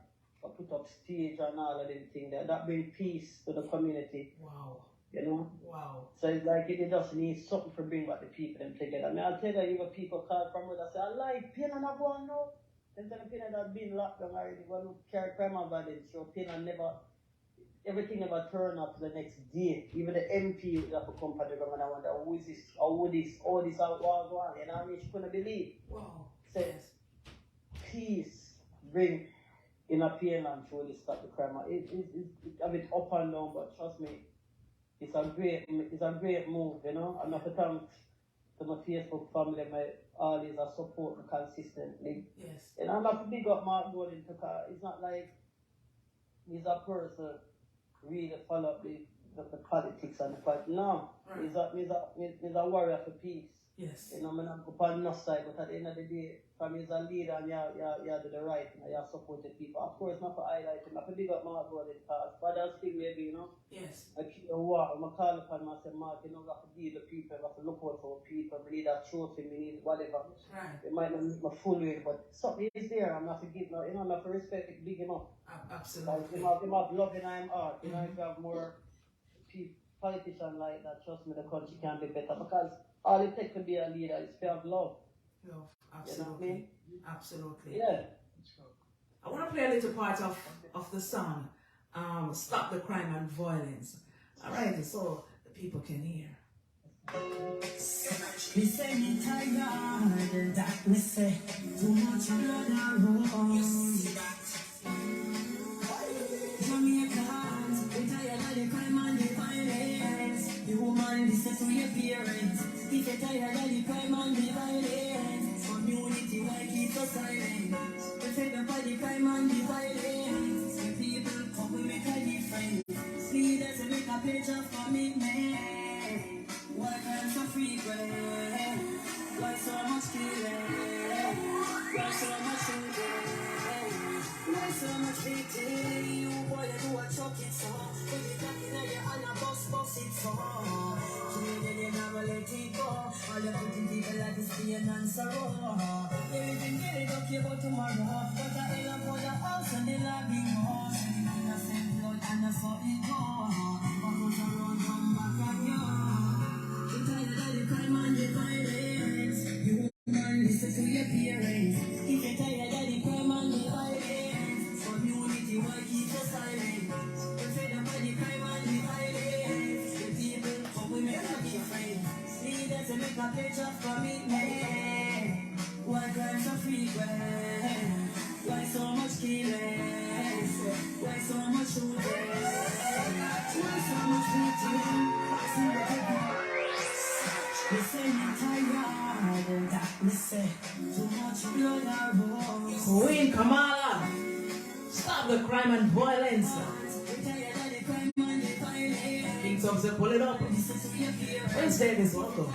I put up stage and all of them things there. That brings peace to the community. Wow. You know? Wow. So it's like it just needs something to bring back the people them together. I mean, I'll tell you, even people call from where they say, I like pain and I go on now. Then the pain that been locked down already. When we carry crime and violence, so pain and everything never turn up to the next day. Even the MP that will come for the government, I wonder, who is this, or all this, out on. You know what I mean? She couldn't believe. Wow. So, peace bring in a pain and truly stop the crime. It's a bit up and down, but trust me, it's a great move, you know. I'm not to thank to my Facebook family, my always support me consistently. Yes. And I'm not to big up Mark Golden because it's not like he's a person really follow up the politics and the fight. No, right. He's a warrior for peace. Yes. You know, I'm not on no side, but at the end of the day, from he's a leader and you do the right and you support the people. Of course, not for highlight him, not for big up Mark Golden because father still maybe, you know. Yes. I keep a war, I'm call upon him and say, Mark, you know, we have to deal with people, we have to look out for people, we need a trophy, we need whatever. Right. It might not be my full way, but something is there, I'm not to give, you know, I'm not to respect it, big him up. Absolutely. Him have love in him heart, you know, if you have more politicians like that, trust me, the country can be better because all it takes to be a leader is to have love. Love, absolutely. You know what I mean? Absolutely. Yeah. I want to play a little part of the song, Stop the Crime and Violence. Alright, so the people can hear. Me say me tired, that me say too much blood around. Jamaicans, we tired of the crime and the violence. The woman listen to your parents. If you're tired of the crime and the violence, community why keep us silent? We fed up of the crime and the violence. The people come we make a difference. Leaders make a pledge of commitment. Why crime so frequent? Why so much killing? Why so much shooting? Why so much beating? You boy you do a chuck it so. When you talk in your hand a bust it so. You never let it go. All you put in people like this pain and sorrow. Everything get it up here about tomorrow. But I hell up for the house and the lobby house. And the innocent blood and the so it picture for me, man. Why crime so frequent? Why so much killing? Why so much shooting? Why so much beating? You say me tired, me say too much blood around. Queen Kamarla, stop the crime and violence. Kings of the pull it up. Prince Davis, welcome.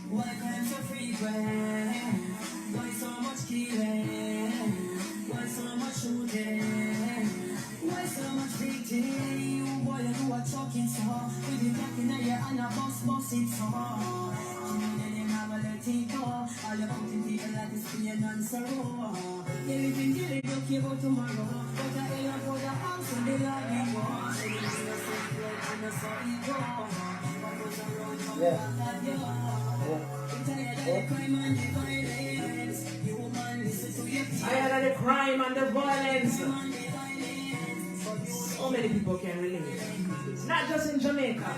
Why crime so frequent? Why so much killing? Why so much shooting? Why so much beating? Boy, you do a choking so. With the back in your hand, a boss it so. Then you never let it go. All you putting people like this pain and sorrow. You live in guilt, you care about tomorrow. But the hell you for the house and the love you want. So you see yourself blood and you saw it go. What goes around come back at you. Tired of the crime and the violence. So many people can relate. Not just in Jamaica.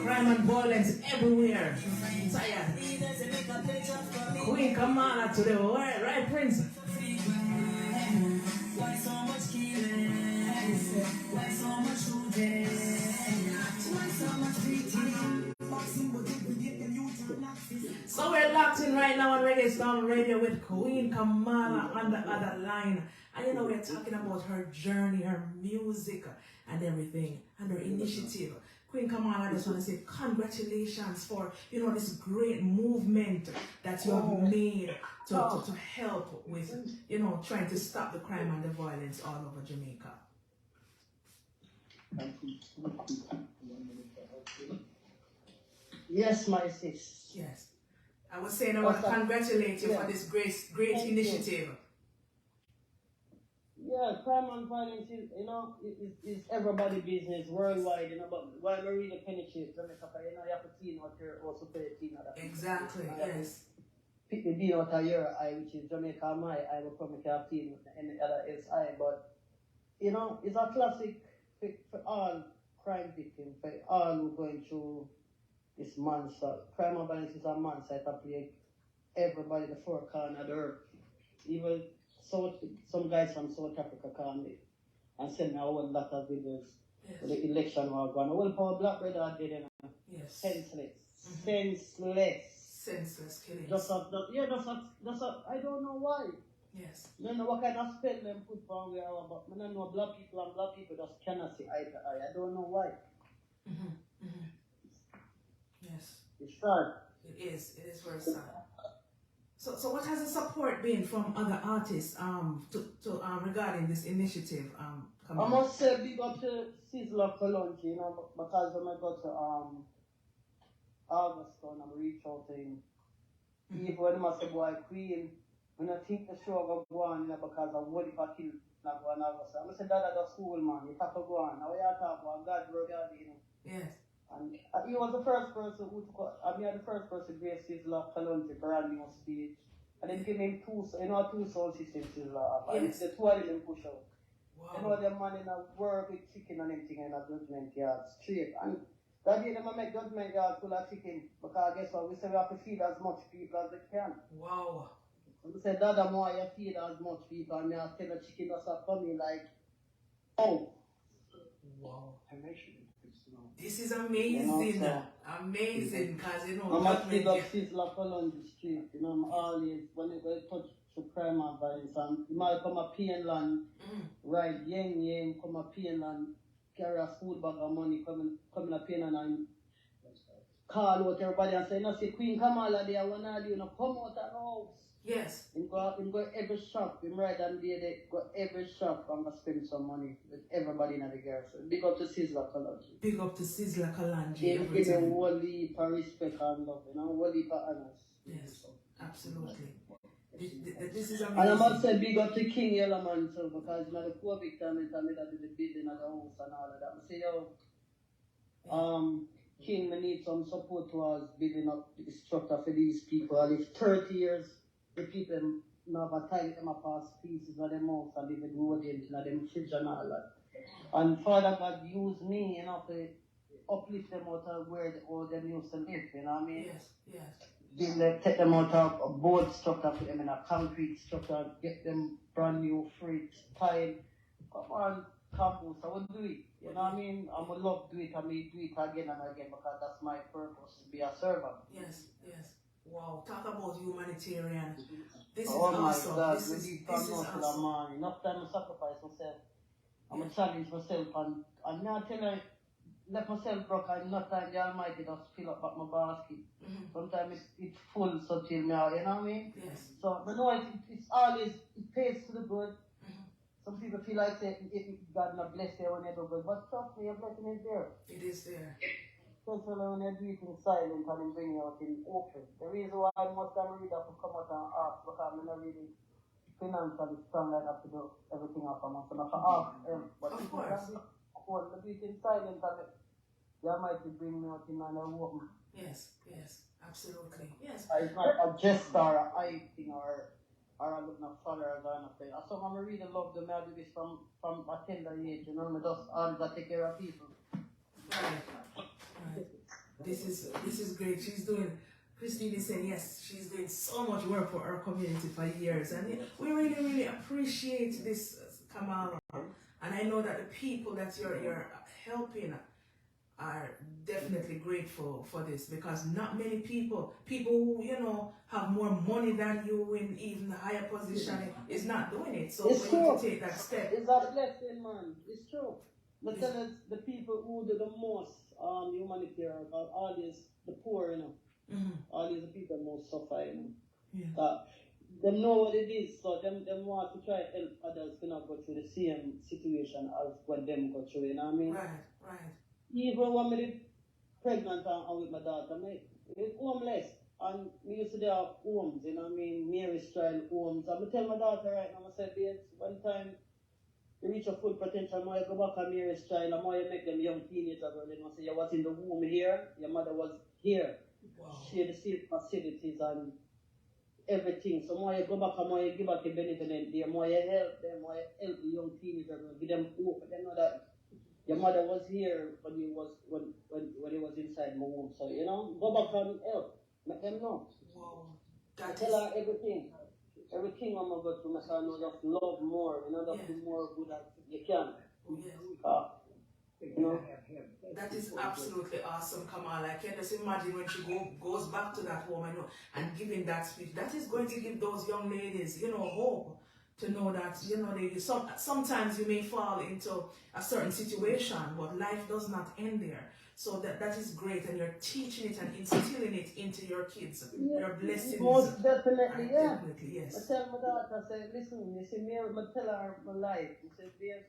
Crime and violence everywhere. Tired. Queen Kamarla to the world, right, Prince? Why so much killing? Why so much shooting? Why so much beating? So we're locked in right now on Reggae Storm Radio with Queen Kamarla on the other line. And you know, we're talking about her journey, her music and everything, and her initiative. Queen Kamarla, I just want to say congratulations for, you know, this great movement that you have made to help with, you know, trying to stop the crime and the violence all over Jamaica. Yes, my sis. Yes. I was saying I want to congratulate you for this great initiative. Yeah, crime and violence is, you know, is everybody's business worldwide, you know, but why I really penetrate Jamaica, you know, you have to see what you're also paying attention. Exactly, yes. Pick the bean out of your eye, which is Jamaica, my eye, will probably can't see any other else eye, but, you know, it's a classic for all crime victims, for all who going through this monster. Crime and violence is a monster that plague everybody in the four corners of the earth. Even some guys from South Africa call me and send me a whole lot of videos. Yes. The election was gone. Well, for black brother did it. Yes. Senseless. Mm-hmm. Senseless killings. I don't know why. Yes. I don't know what kind of spell them put on where, but I don't know black people and black people just cannot see eye to eye. I don't know why. Mm-hmm. Mm-hmm. Yes. It's sad. It is very sad. So what has the support been from other artists regarding this initiative? I must say big up to Sizzla Kalonji, you know, because when I got to Auguston and reach out to him, even when I say boy Queen, when I think the show will go on, you know, because of what if I kill not go on Auguston. I said that at the school, man, you have to go on. Now we are talking about God, you know. Yes. And he was the first person who took, the first person Grace Sizzla Kalonji for a new stage. And then give him two sound systems Sizzla. And Yes. the two of them push out. Wow. You know, the man in a work with chicken and everything in a judgment yard straight. And that day they make judgment yard full of chicken. Because guess what? We say we have to feed as much people as they can. Wow. And we say, Dada, more you feed as much people. And I tell the chicken just start coming like, oh. Wow. This is You amazing. know, Amazing, because you know. I'm a big up Sizzla on the street. You know, I'm always, when they touch the crime and violence, and you might come a Painland, right, Yang, come a Painland, carry a food bag of money, come in a Painland and call out everybody and say, no, say, Queen Kamarla there, what are you, come out of the house. Yes. Him go every shop, him right and they go every shop and go spend some money with everybody in the garrison. Big up to Sizzla Kalonji. Big up to Sizzla Kalonji. Give me a whole heap of respect and love, you know, whole heap of honors. Yes, absolutely. This is amazing. And I must say big up to King Yellowman too, because you know the COVID time I did the building of the house and all of that. I say, yo, King, we need some support towards building up the structure for these people. I live 30 years the people now have a time them a pass pieces of them mouth and leave the rodents and them fridge and all that. And Father God used me, you know, to uplift them out of where all them used to live, you know what I mean? Take them out of a board structure, put them in a concrete structure, get them brand new fridge, tile. Come on, campus, I will do it. You know what I mean? I would love to do it, I may do it again and again because that's my purpose, to be a servant. Yes. Wow, talk about humanitarian. This is oh awesome. My God, this is awesome. Man. Enough time to sacrifice myself. I'm going to challenge myself and now tell you, let myself broke and not time the Almighty just fill up my basket. Sometimes it's full so till me out, you know what I mean? Yes. So but no, it's always it pays to the good. Some people feel like say God not bless you when you do good, but trust me, your blessing is there. It is there. Especially when you do it in silence and then bring you out in open. The reason why most time I read have to come out and ask because I'm not really financially strong like that to do everything off of myself. So I have to ask them. But Of if course. you can do it in silence and you might bring me out in and open. Yes, absolutely. Yes. It's not a jest or a hype thing or I'm looking at followers or anything. So I'm really love them. I do this from a tender age, you know, I just always take care of people. Right. This is great. She's doing. Christine is saying yes. She's doing so much work for our community for years, and we really appreciate this, Kamarla. And I know that the people that you're helping are definitely grateful for this because not many people who have more money than you in even higher position is not doing it. So it's we true. need to take that step. It's a blessing, man. It's true. But tell us the people who do the most humanitarian, all these the poor, all these people most suffer, them know what it is, so them want to try to help others to not go through the same situation as what them go through, you know what I mean? Right. Even when I was pregnant and with my daughter, I was homeless. And we used to do homes, you know what I mean? Mary's child homes. And I tell my daughter right now, I said, babes, one time you reach your full potential, I go back to Mary's child, and I make them young teenagers, and I say, you was in the womb here, your mother was here. Wow. She had the same facilities and everything. So more you go back and more you give back the benevolent there, more you help them, more you help the young teenagers, give them hope. But they know that your mother was here when you was inside my womb. So go back and help. Let them know. Wow. Tell her everything. Everything I'm gonna go through, I know just love more, just do more good as you can. That is absolutely awesome, Kamarla. I can just imagine when she goes back to that home and giving that speech. That is going to give those young ladies, hope to know that, sometimes you may fall into a certain situation, but life does not end there. So that is great, and you're teaching it and instilling it into your kids. Your blessings. Most definitely, yeah. Definitely, yes. I tell my daughter, I say, listen, you see, Mary, I tell her my life. I say, babe,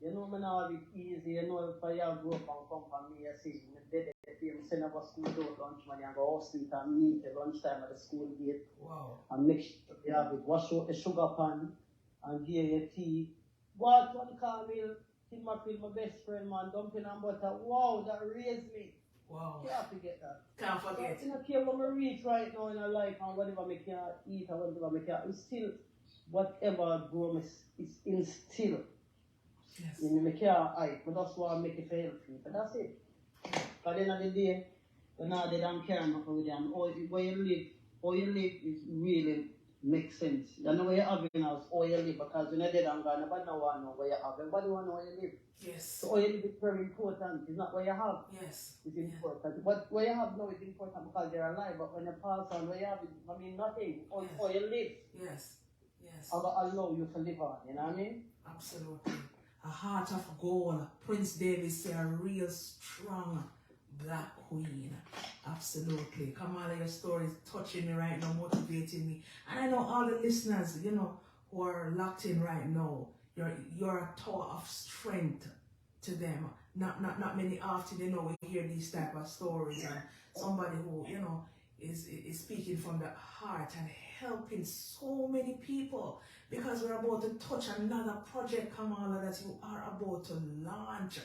me now have it easy, if I have grow up and come from me, I see, I did it, I send her to school to lunch money and go house and meet at lunchtime at the school gate. Wow. And make sure you have it, wash out the sugar pan and give your tea. What one call me, Tim my best friend, man, dumpling and butter. Wow, that raised me. Wow. Can't forget that. Can't forget. So, I don't care what I reach right now in our life and whatever I can eat or whatever I can, it's still whatever grow me is instilled. Yes. I can't hide, but that's why I make it for help people. That's it. At the end of the day, when I did I'm caring with them, where you live is really makes sense. You know where you have in house, how you live, because when you did I'm gone, nobody know where you have. Everybody want to know where you live. Yes. So where you live is very important. It's not where you have. Yes. It's important. But where you have now is important because they're alive. But when you pass on, where you have it, nothing. How you live. Yes. I'm going to allow you to live on, you know what I mean? Absolutely. A heart of gold. Prince David said a real strong black queen. Absolutely. Kamarla, your story is touching me right now, motivating me. And I know all the listeners, who are locked in right now, you're a tower of strength to them. Not many often, we hear these type of stories and somebody who, is speaking from the heart and helping so many people, because we're about to touch another project, Kamarla, that you are about to launch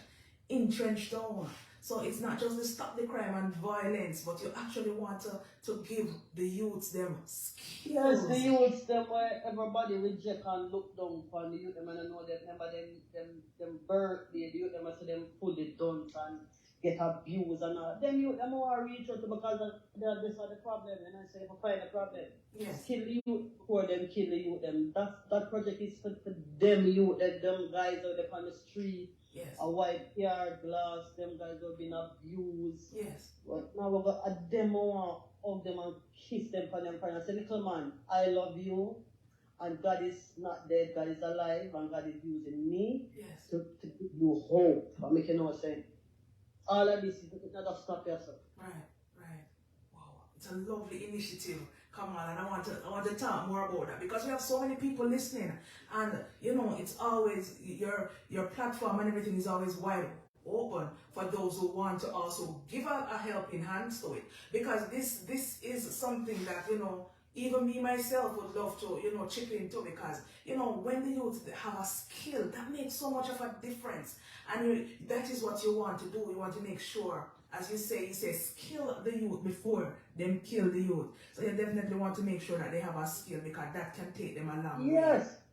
in Trenchtown. So it's not just to stop the crime and violence, but you actually want to give the youths them skills. Yes, the youths, them where everybody reject and look down upon the youth, them and I know that remember them birthday, the youth them I see them pull the guns and get abused and all. Them youth them want to reach out to because this are the problem, and I say if I find the problem, Yes. kill the youth before them kill the youth them. That project is for them youth, that them guys out there on the street. Yes. A white yard glass, them guys have been abused. Yes. But now we got a demo of them and kiss them for them and say, little man, I love you, and God is not dead, God is alive, and God is using me Yes. to give you hope. I'm making no sense. All of this is not just stop yourself. Right. Wow. It's a lovely initiative. Come on, and I want to talk more about that because we have so many people listening, and it's always your platform and everything is always wide open for those who want to also give a helping hand to it, because this is something that even me myself would love to chip into, because when the youth have a skill, that makes so much of a difference, and that is what you want to do. You want to make sure, as you say skill the youth before them kill the youth. So you definitely want to make sure that they have a skill, because that can take them a long way.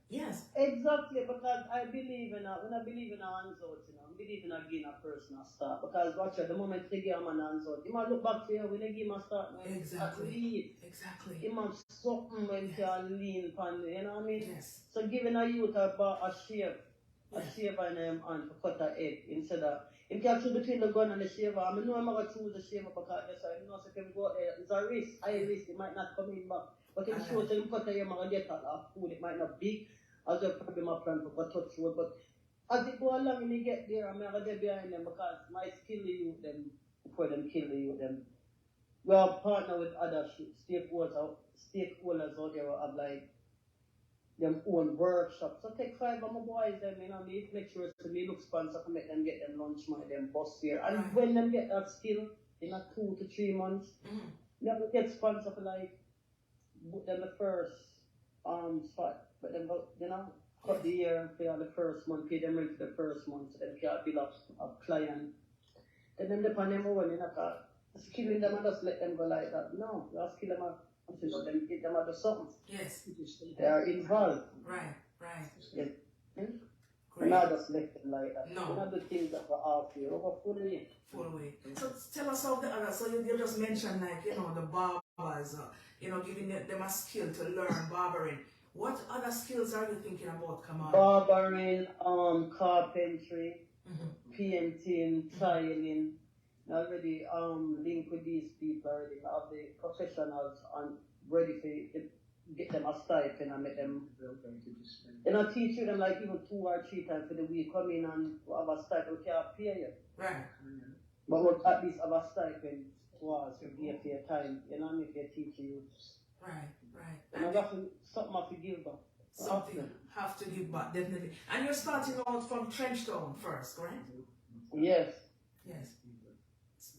Yes. Exactly, because I believe in when I believe in a hands out, I believe in again a personal start. Because watch out, the moment they give him an hands out, he might look back to you when they give him a start. Exactly. He might something when he can lean upon, you know what I mean? Yes. So giving a youth a shape in him and to cut a head instead of him can choose between the gun and the shaver. I know I'm gonna choose the shaver because I know if him go there, it's a risk, high risk, it might not come in back. But if you show him cut a him and get a food, it might not big. I'll just probably my plan for touch road, but as it go along and they get there, I'm gonna get behind them because my skill you them before them kill you them. We are partner with other stakeholders out there who have like them own workshops. So take 5 of my boys them, make sure to me look sponsor to make them get them lunch money, them bus fare. And when them get that skill in a 2 to 3 months, they will get sponsor for like put them the first spot. But then cut the year and pay on the first month, pay them rent for the first month, so then can't build up a client. Then them depend them over, skilling them and just let them go like that. No, you have to skill them up until them get them out of something. Yes. They are involved. Right. Yes. Great. Not just let them like that. No. Not the things that were out here, over full way. So tell us of the other. So you just mentioned the barbers, giving them a skill to learn barbering. What other skills are you thinking about, Kamarla? Barbering, carpentry, painting, tiling. Already linked with these people already. I have the professionals and ready to get them a stipend and make them. I teach you them like even 2 or 3 times for the week. Come in and have a stipend. We can't pay you. Right. But we'll at least have a stipend towards to give your time. You know what I mean? If you teach you. Right. And I got something I have to give back. Something have to give back, definitely. And you're starting out from Trenchtown first, correct? Yes.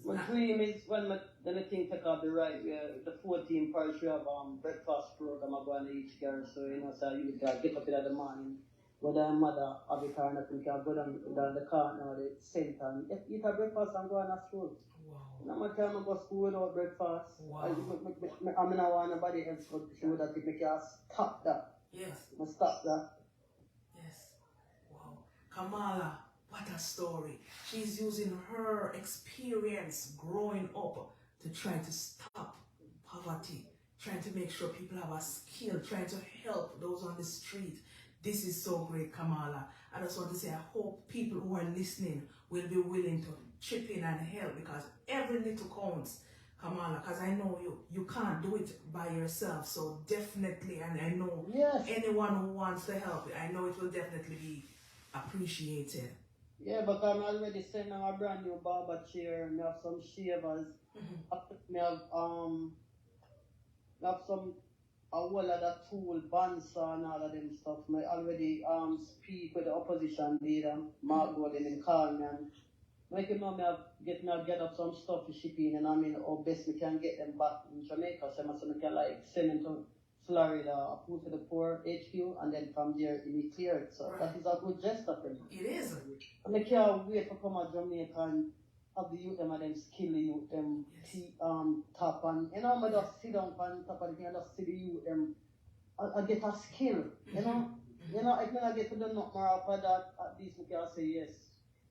My Yes. dream is when the thing take off the right, the 14 parish we have breakfast program I go on each girl, so so you can get up in the morning, go down mother have a car and you can go down the car now the center and eat a breakfast and go on a school. Wow. No matter how I go to school without breakfast. Wow. I mean I want nobody else to show that if I can stop that. Yes. I stop that. Yes. Wow. Kamarla, what a story. She's using her experience growing up to try to stop poverty, trying to make sure people have a skill, trying to help those on the street. This is so great, Kamarla. I just want to say I hope people who are listening will be willing to chip in and help, because every little counts, Kamarla, because I know you can't do it by yourself. So definitely, and I know anyone who wants to help, I know it will definitely be appreciated. Yeah, but I'm already sending a brand new barber chair. I have some shavers. I have some a whole of that tool, bandsaw and all of them stuff. I already speak with the opposition leader, Mark Golden, and call me and make him know get up some stuff for shipping, and I mean how best we can get them back in Jamaica, so we can send them to Florida, put to the poor HQ, and then from there it be cleared. So that is a good gesture for me. It is. And I can't wait to come to Jamaica and of the youth them and them skill the youth them top and you know I just sit down on top of the thing and just see the youth them I get a skill, you know. You know, if I get to do nothing more after that, at least I can say yes.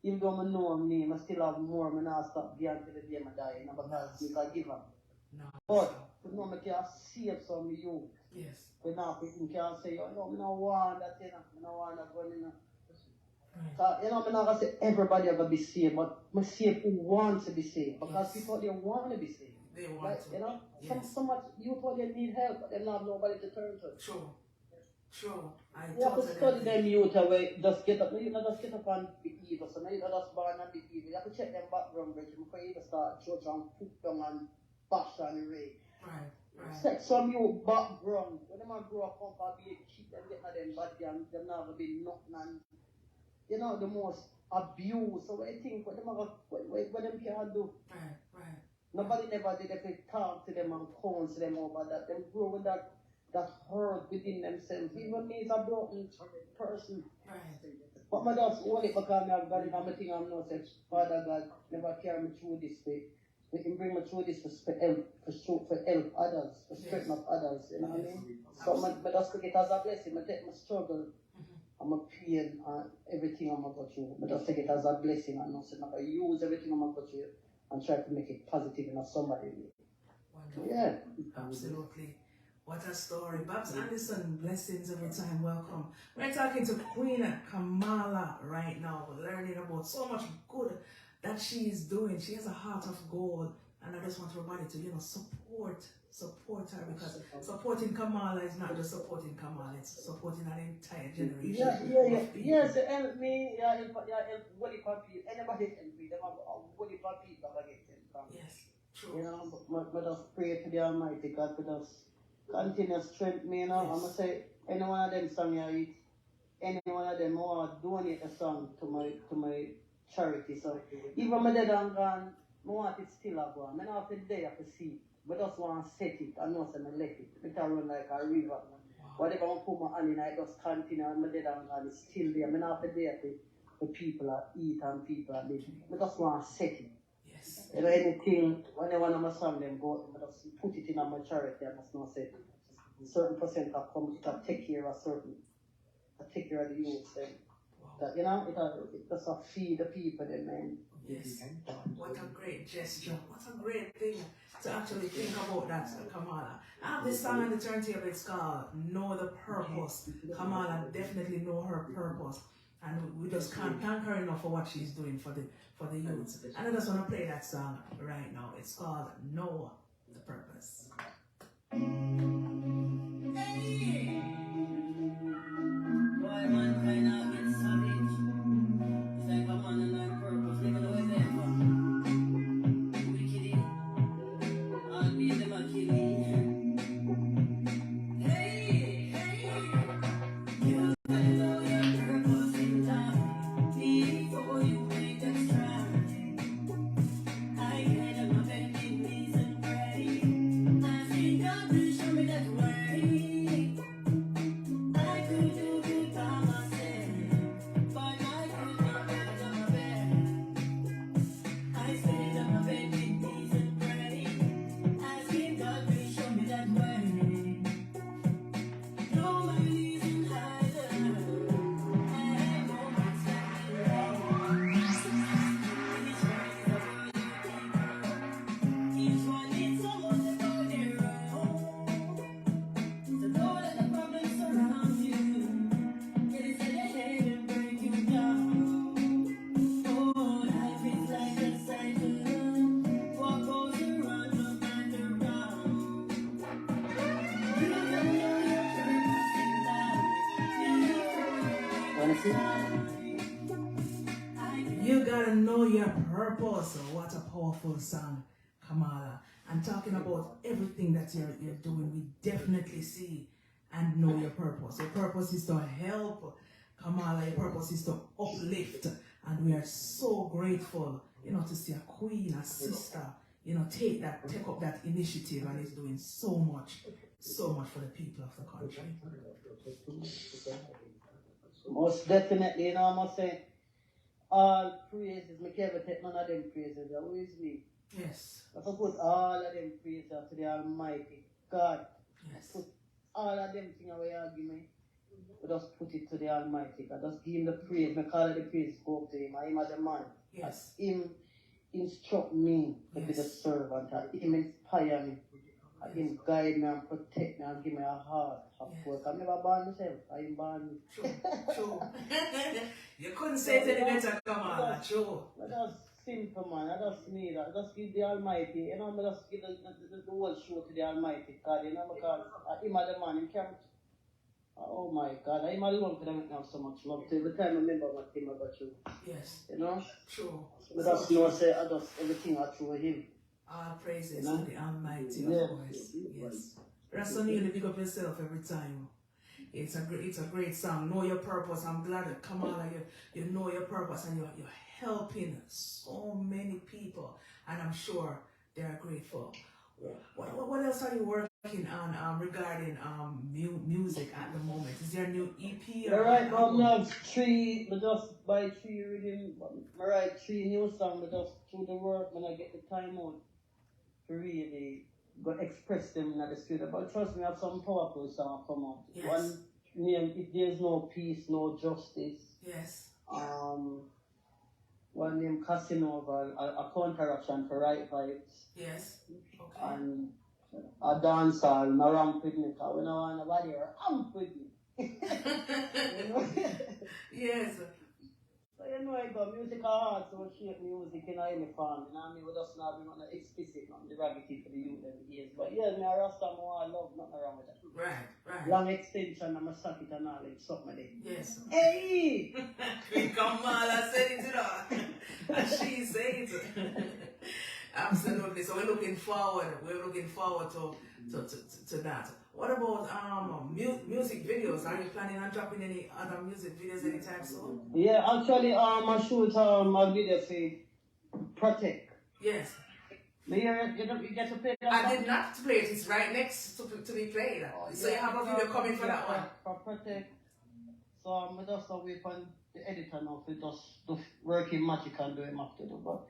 Even though I know my name, I still have more, I not stop giving until the day I die, you know, because I can give up. No. But you know, I can save some of you. Yes. But now people can say, oh, no, I don't want that, you know, I don't want that going, you know. Right. So, you know, I'm not going to say everybody are going to be saved, but I save who wants to be saved. Because Yes. people, they want to be saved. They want Like, to. you know, Yes. so much youth out there need help, but they don't have nobody to turn to. True. True. I You have to totally study agree. them youth away, just get up, you not just get up and be evil, so now you not just born and be evil. You have to check them background before you even start church and put them and bash and rape. Right. Right. Set some youth background, when them man grow up and be keep them getting at them bad and them never be nothing and you know the most abuse. So what do you think what them can do? Right. Right. Nobody never did if they talk to them and counsel them over that. Them grow with that hurt within themselves. Even me is a broken person. Right. But I just hold it because I have God in my thing. I'm not saying, Father God, never carry me through this way. We can bring me through this for help others, for strengthen up others, you know what I mean? So I just take it as a blessing. I take my struggle, I'm a pain and everything I'm going to go through. I just take it as a blessing and not say I'm going to use everything I'm going to go through and try to make it positive in somebody. Wonderful. Yeah. Absolutely. What a story. Babs Anderson, blessings every time. Welcome. We're talking to Queen Kamarla right now. We're learning about so much good that she is doing. She has a heart of gold. And I just want everybody to, support her, because supporting Kamarla is not just supporting Kamarla, it's supporting an entire generation. Yeah. Yes, help me. Yeah, help what if people. Anybody help me. Them have what if people that get help from. Yes, true. You know, but just pray to the Almighty God to just continue to strengthen me, you know. Yes. I'm gonna say any one of them song any one of them I want to donate a song to my charity. So even my dead and gone, I want it still a go on. I don't have to dare to see it. But just want to set it and know that I left it. It can run like a river. Wow. Whatever I put my hand in, I just continue and my dead and gone is still there. I don't have to dare for people that eat and people that live. I just want to set it. Yes. You know, anything, when one of my song them go, I just put it in my charity. I must not say a certain percent of come to take care of take care of the youth. Then. Wow. That, you know, it just feed the people then, man. Yes. What a great gesture. What a great thing to actually think about that, Kamarla. I have this song on the turntable, it's called Know the Purpose. Kamarla definitely know her purpose. And we just can't thank her enough for what she's doing for the youth. And I just want to play that song right now. It's called Know the Purpose. Boy, man, kind of get savage. It's like a man and no purpose. They don't know where they're from. Wicked. I'll be them a killing. Hey. You better know your purpose in time. Before you make them strong. I get on my bending knees and pray. Asking God to show me that way. I could do good by myself, but I could not get on my bed. I stayed on my bending knees and prayed, asking God to show me that way. Nobody reason higher, and no one's standing wrong. Each one is a world deeper. Each one needs someone to go their own. To know that the problems surround you, get inside your head and break you down. Oh, life is like a cycle, what goes around will find around. You gotta know your purpose in life. Wanna see? You gotta know your purpose. What a powerful song, Kamarla. And talking about everything that you're doing, we definitely see and know your purpose. Your purpose is to help, Kamarla. Your purpose is to uplift. And we are so grateful, to see a queen, a sister, take up that initiative and is doing so much for the people of the country. Most definitely, I must say, all praises. Me can't ever take none of them praises. Who is me? Yes. If I put all of them praises to the Almighty God, Yes. put all of them things away you give me, we just put it to the Almighty God. Just give him the praise. Me call it the praise go up to him. I am the man. Yes. Him instruct me to be the servant. Him inspire me. Him guide me and protect me and give me a heart of work. I never born myself. I am born. True. You couldn't say it any better, Kamarla. True. I just simple, man. I just need that. I just give the Almighty. You know, I just give the whole show to the Almighty God. You know, because him are the man. Him can't. Oh my God. Him alone could make me have so much love. So every time I remember what him about you. Yes. You know? True. I just know, say, I just everything I through him. All praises You know? to the Almighty, Yeah. of course. Yes. That's you pick up yourself every time. It's a great song. Know your purpose. I'm glad that Kamarla, you know your purpose and you're helping so many people, and I'm sure they're grateful. What else are you working on regarding music at the moment? Is there a new EP? Or Right now, I have three. I just buy 3 reading. I write 3 new songs. I just do the work when I get the time out to really go express them in the studio. But trust me, I have some powerful songs come out. Yes. One name, If There's No Peace, No Justice. Yes. One name, Casanova, a counteraction for right vibes. Yes. Okay. And a dancehall, no ramp with me, because we don't want nobody ramp with me. You know? Yes. So you know I got music hard, so shape music in any form. You know what I mean? We just not be on the explicit, not the raggedy for the youth every years. But yeah, me a Rasta more I love, nothing wrong with that. Right. Long extension, I'm a socket and all, like something there. Yes. Hey! Queen Kamarla said it, you know. And she said it. Absolutely. So we're looking forward to that. What about music videos? Are you planning on dropping any other music videos anytime soon? Yeah, actually, I shoot a video for Protect. Yes. You get to play that? I did not play it. It's right next to be played. So you have a video coming for that one? For Protect. So I'm just wait on the editor now for just working magic and do him after do. But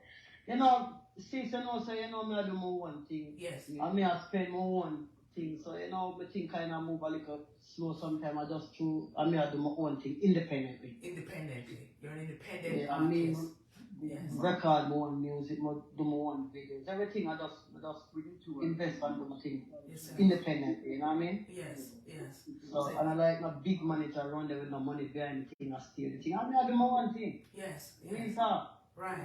you know, since you know, so you know me I do my own thing. Yes. And me I spend my own thing. So you know, my thing kind of move a little slow sometimes. I just do, I mean I do my own thing independently. Independently. You're an independent Yeah, I artist. mean, Yes. record my own music, do my own videos, everything I just invest and do my thing Yes, sir. independently, you know what I mean? Yes. So, and I like no big manager around there with no money behind the thing, I steal the thing. I mean, I do my own thing. Yes. Real talk. Right.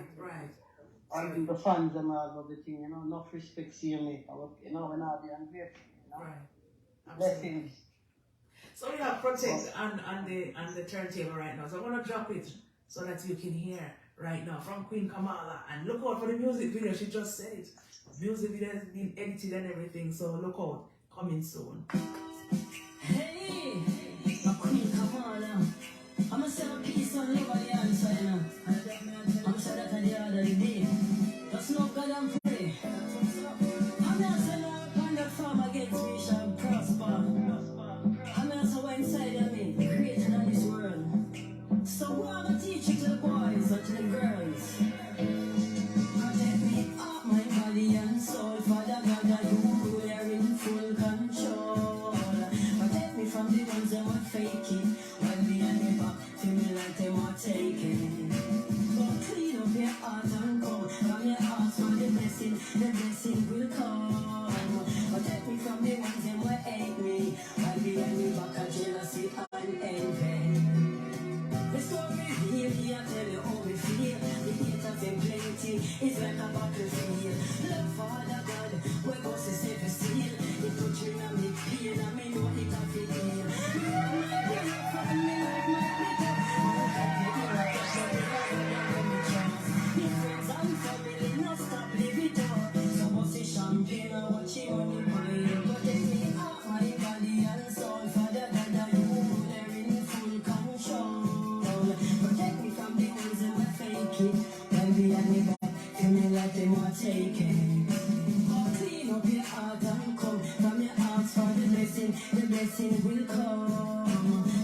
And the fans and all of the thing, you know, enough respect see me. You know, when I be ungrateful, you know? Right. Blessings. So we have Protect on the turntable right now. So I'm gonna drop it so that you can hear right now from Queen Kamarla. And look out for the music video. She just said it. Music video has been edited and everything. So look out. Coming soon. Hey, Queen Kamarla. I'm a sell peace and love on the answer, you know. I'm sure that the other day. Just know God and pray. I'm not saying when that farmer gets me shall prosper. I'm also inside of me, greater than this world. So who am I teaching to the boys or to the girls? Protect me up my body and soul. Father God, that you are in full control. Protect me from the ones that want faking. While behind me back, feel me like they want taking. But clean up your heart and come. From your heart for the blessing will come. Protect me from the ones that want hate me. While behind me back, a jealousy and envy. The story really, I tell you how we feel. The hate of them plenty is like a battlefield. Love Father God, where goes the safe seal. It put you in a big pain, and me know it a fit in. You are my brother from me like my bitter. Look at me in a pressure, the love that me trust. Your friends and family, no stop, live it up. So what's the champagne and watch you on the pine. Protect me up my body and soul. Father God, that you are in full control. Protect me from the ones that will fake it. When behind me back, feel me like they want taking. Oh, clean up your heart and come. From your heart for the blessing will come.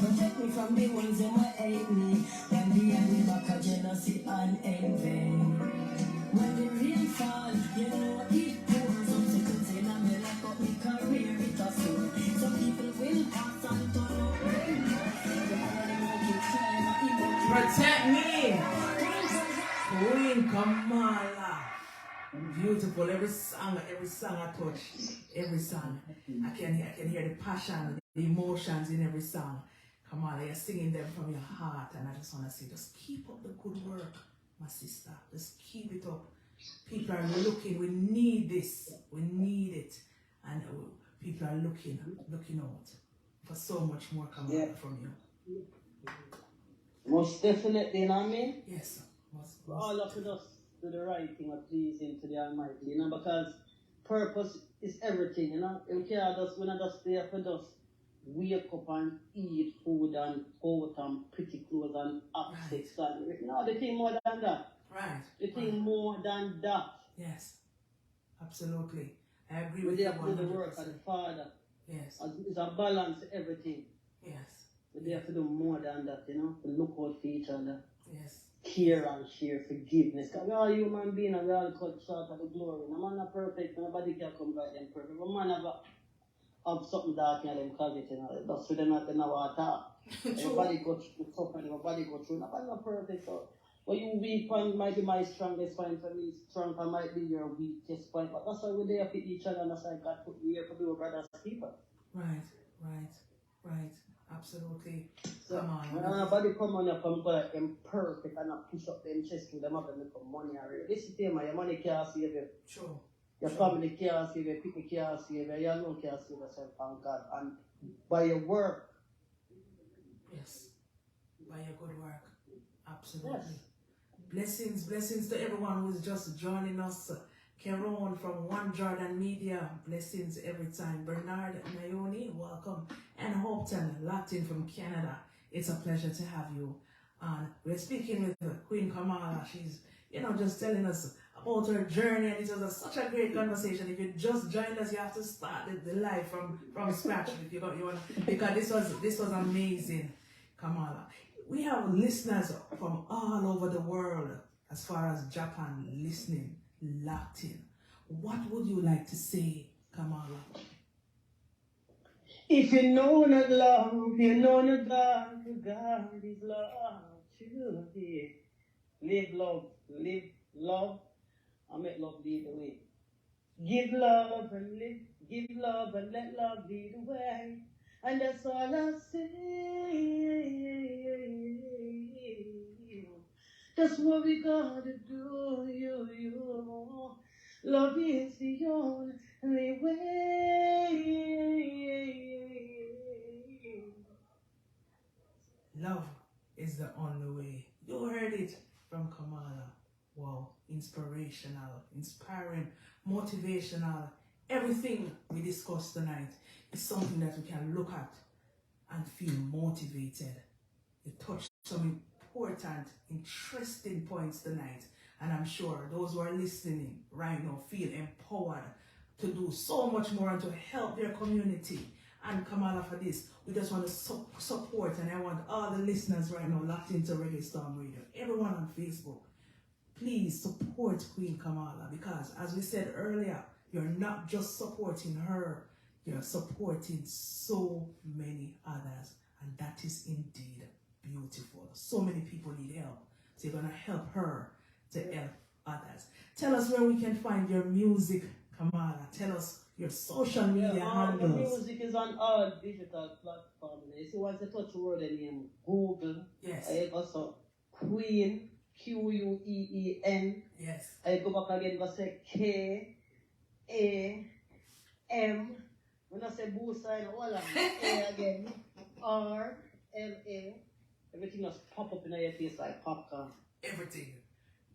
Protect me from the ones that will hate me. When behind me back, a jealousy and envy. When the rain fall, you know it pours. Some people say that me lock up my career, it's a soul. Some people will pass and turn up. Protect me! Queen Kamarla. Beautiful. Every song I touch, every song. I can hear the passion, the emotions in every song. Kamarla, you're singing them from your heart, and I just want to say, just keep up the good work, my sister. Just keep it up. People are looking. We need this. We need it, and people are looking out for so much more Kamarla from you. Most definitely, you know what I mean? Yes, sir. All of us do the right thing of pleasing to the Almighty, you know, because purpose is everything, you know. We can't just, we're not just there for just wake up and eat food and out and pretty clothes and have sex. No, the thing more than that. Right. The thing more than that. Yes, absolutely. I agree We're with you. there to do the work of the Father. Yes. It's a balance to everything. Yes. We're there to do more than that, you know, to look out for each other. Yes. Care and share forgiveness. Because we're all human beings and we all cut short of the glory. No man not perfect, nobody can come by them perfect. But man have something dark in them closet, you know. That's for them not to know what talk. Everybody go through suffering, everybody go through. Nobody not perfect, so when you weak point might be my strongest point for me, strong point might be your weakest point. But that's why we're there for each other, and that's why God put me here to be our brothers and people. Right. Absolutely. So, Come on. when anybody come on up and go like them perfect and push up them chest to them up and make money already. This is the thing, man. Your money can't save you. True. Your family can't save you, people can't save you, you alone can't save yourself, thank God. And by your work. Yes. By your good work. Absolutely. Yes. Blessings to everyone who is just joining us. Keron from One Jordan Media, blessings every time. Bernard Nayoni, welcome. And Hopton, Latin from Canada. It's a pleasure to have you. We're speaking with Queen Kamarla. She's, just telling us about her journey, and it was such a great conversation. If you just joined us, you have to start the live from scratch if you want, because this was amazing, Kamarla. We have listeners from all over the world, as far as Japan, listening. Latin. What would you like to say, Kamarla? If you know not love, you know not God, God is love. Truly. Live love, and make love lead the way. Give love and live, give love and let love lead the way. And that's all I say. That's what we gotta do, you. Love is the only way. Love is the only way. You heard it from Kamarla. Wow, inspirational, inspiring, motivational. Everything we discussed tonight is something that we can look at and feel motivated. You touched some important, interesting points tonight, and I'm sure those who are listening right now feel empowered to do so much more and to help their community. And Kamarla, for this, we just want to support, and I want all the listeners right now locked into Reggae Storm Radio, everyone on Facebook, please support Queen Kamarla, because as we said earlier, you're not just supporting her, you're supporting so many others, and that is indeed beautiful. So many people need help, so you're going to help her to help others. Tell us where we can find your music, Kamarla. Tell us your social media handles. The music is on all digital platforms. You see, once you touch the word name, Google. Yes. I also Queen, Queen. Yes. I go back again, go say K-A-M. When I say boo sign, hold on. A again. R-L-A. Everything just pop up in your face like popcorn. Everything.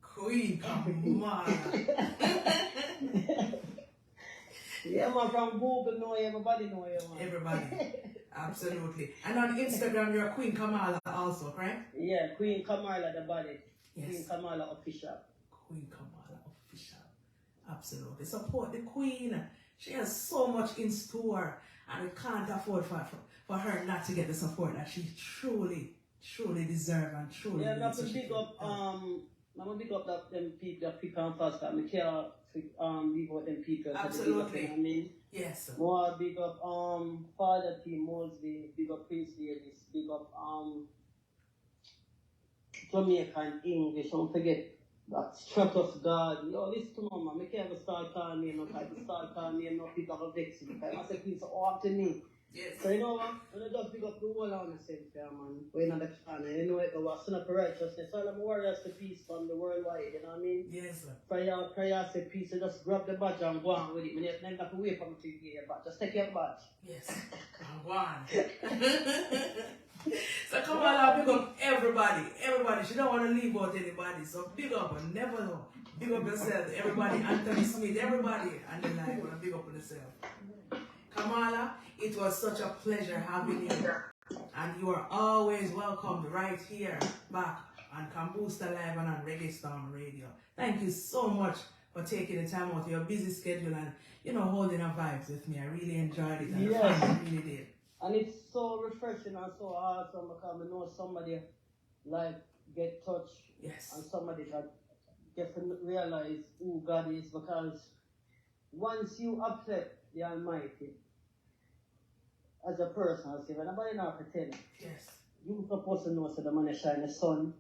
Queen Kamarla. Yeah, man, from Google know you, everybody know you, man. Everybody. Absolutely. And on Instagram, you're Queen Kamarla also, correct? Yeah, Queen Kamarla, the body. Yes. Queen Kamarla official. Queen Kamarla official. Absolutely. Support the Queen. She has so much in store, and we can't afford for her not to get the support that she truly deserves and truly Yeah, needs. I have to pick up I'm gonna pick up them people that pick and fast that I can't leave out them people. Absolutely. You know what I mean? Yes. More big up Father T Mosley, big up Prince Davis, big up Jamaican English, don't forget that Stratus God. Yo, listen to me, man. I can't ever start calling me, no type of start calling me, no people have a vex me. I say, please, up to me. Yes. So, you know what? When I just pick up the whole on myself, yeah, man. We're not the fan, and you know it was son of righteousness. All them warriors to peace from the worldwide, you know what I mean? Yes, sir. Prayer say peace, so just grab the badge and go on with it. You don't have to wait for me to get your badge. Just take your badge. Yes. And go on. So come on, big up everybody. Everybody. She don't want to leave out anybody. So big up and never know. Big up yourself. Everybody. Anthony Smith. Everybody. And then I want to big up yourself. Kamarla, it was such a pleasure having you. And you are always welcome right here back on Kambusta Live and on Reggae Storm Radio. Thank you so much for taking the time out of your busy schedule and, you know, holding a vibes with me. I really enjoyed it. And Yes. I really did. And it's so refreshing and so awesome because I know somebody like get touched Yes. and somebody that get to realize who God is, because once you accept the Almighty as a person, as if nobody not pretend, Yes. you supposed to know so the man shine the sun,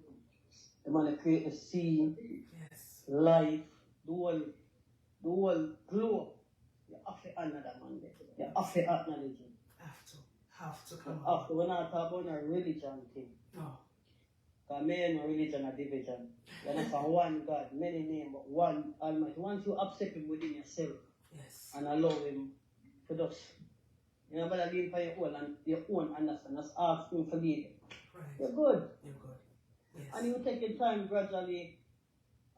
the man create the sea, Yes. life, the whole globe. You have to honor that man there. You have to acknowledge him. Have to come on. After when I talk about a religion thing, No. because men and religion are division. You're not for one God, many names, but one Almighty. Once you accept him within yourself Yes. and allow him to just, you know, better lean for your own understanding. Just ask him for leading. Right. You're good. You're good. Yes. And you take your time gradually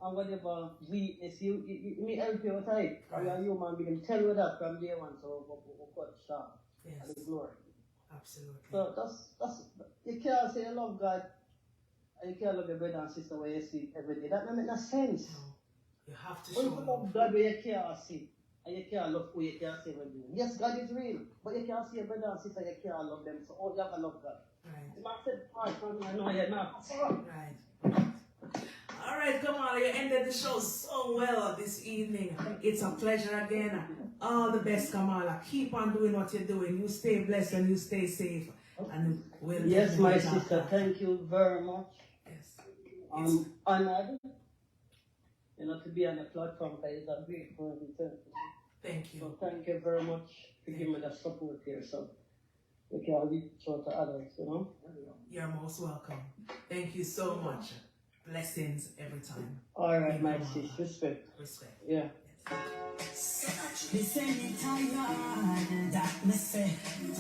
and whatever weakness you may help you with it. Or you're a human being. Tell you that from day one, so we'll cut sharp. Yes. And the glory. Absolutely. So that's you can't say you love God and you can't love your brother and sister where you see every day. That don't make no sense. No. You have to When show you love love. God where you can't see and you can't love who you can't see every day. Yes, God is real, but you can't see your brother and sister, you can't love them. So all you have to love God. Right. The man said, part from me, I know you're not. Right. All right, come on. You ended the show so well this evening. It's a pleasure again. All the best, Kamarla. Keep on doing what you're doing. You stay blessed and you stay safe. And we'll Yes, my definitely talk sister, back. thank you very much. Yes. I'm honored, you know, to be on the platform. That is a great thing. Thank you. So thank you very much for giving me the support here. So we can reach out to others, you know. You're most welcome. Thank you so much. Blessings every time. All right, my Thank you, sis, respect. Respect. Yeah.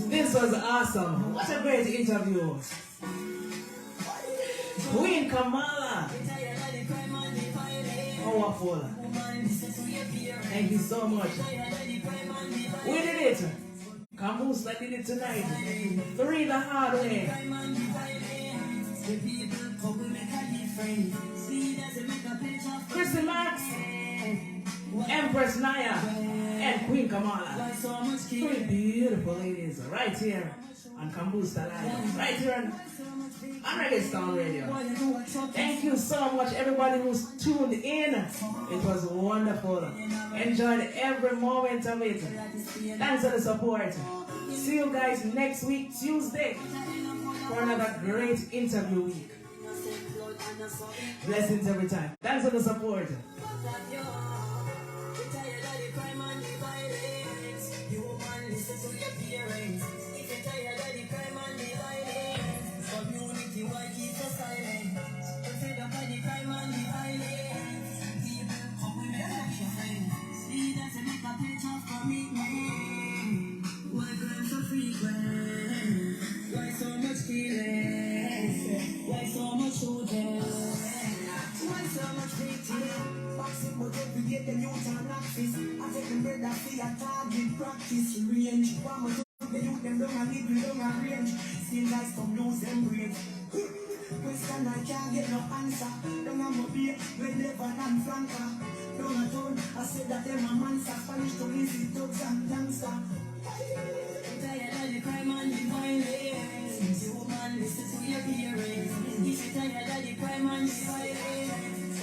This was awesome. What a great interview. Queen Kamarla. Powerful. Thank you so much. We did it. Kamusta did it tonight. 3 the hard way. Chrissy Max, Empress Aniya, and Queen Kamarla. 3 beautiful ladies right here on Kambusta Live, right here on Reggae Storm Radio. Thank you so much, everybody who's tuned in. It was wonderful. Enjoyed every moment of it. Thanks for the support. See you guys next week, Tuesday, for another great interview week. Blessings every time. Thanks for the support. Why so much feeling? Why so much shooting? Why so much beating? Boxing, but every day the youth are practice. I take them bread, I see a target practice range. One more the youth them don't a little, don't a range. Seems like some lose them brains. Question I can't get no answer. Don't have a beer, we never non franca. Don't a tone, I said that them a man Spanish to easy thugs and gangster. Tired of the crime and the violence. You man, listen to your parents. If you tired of the crime and the violence.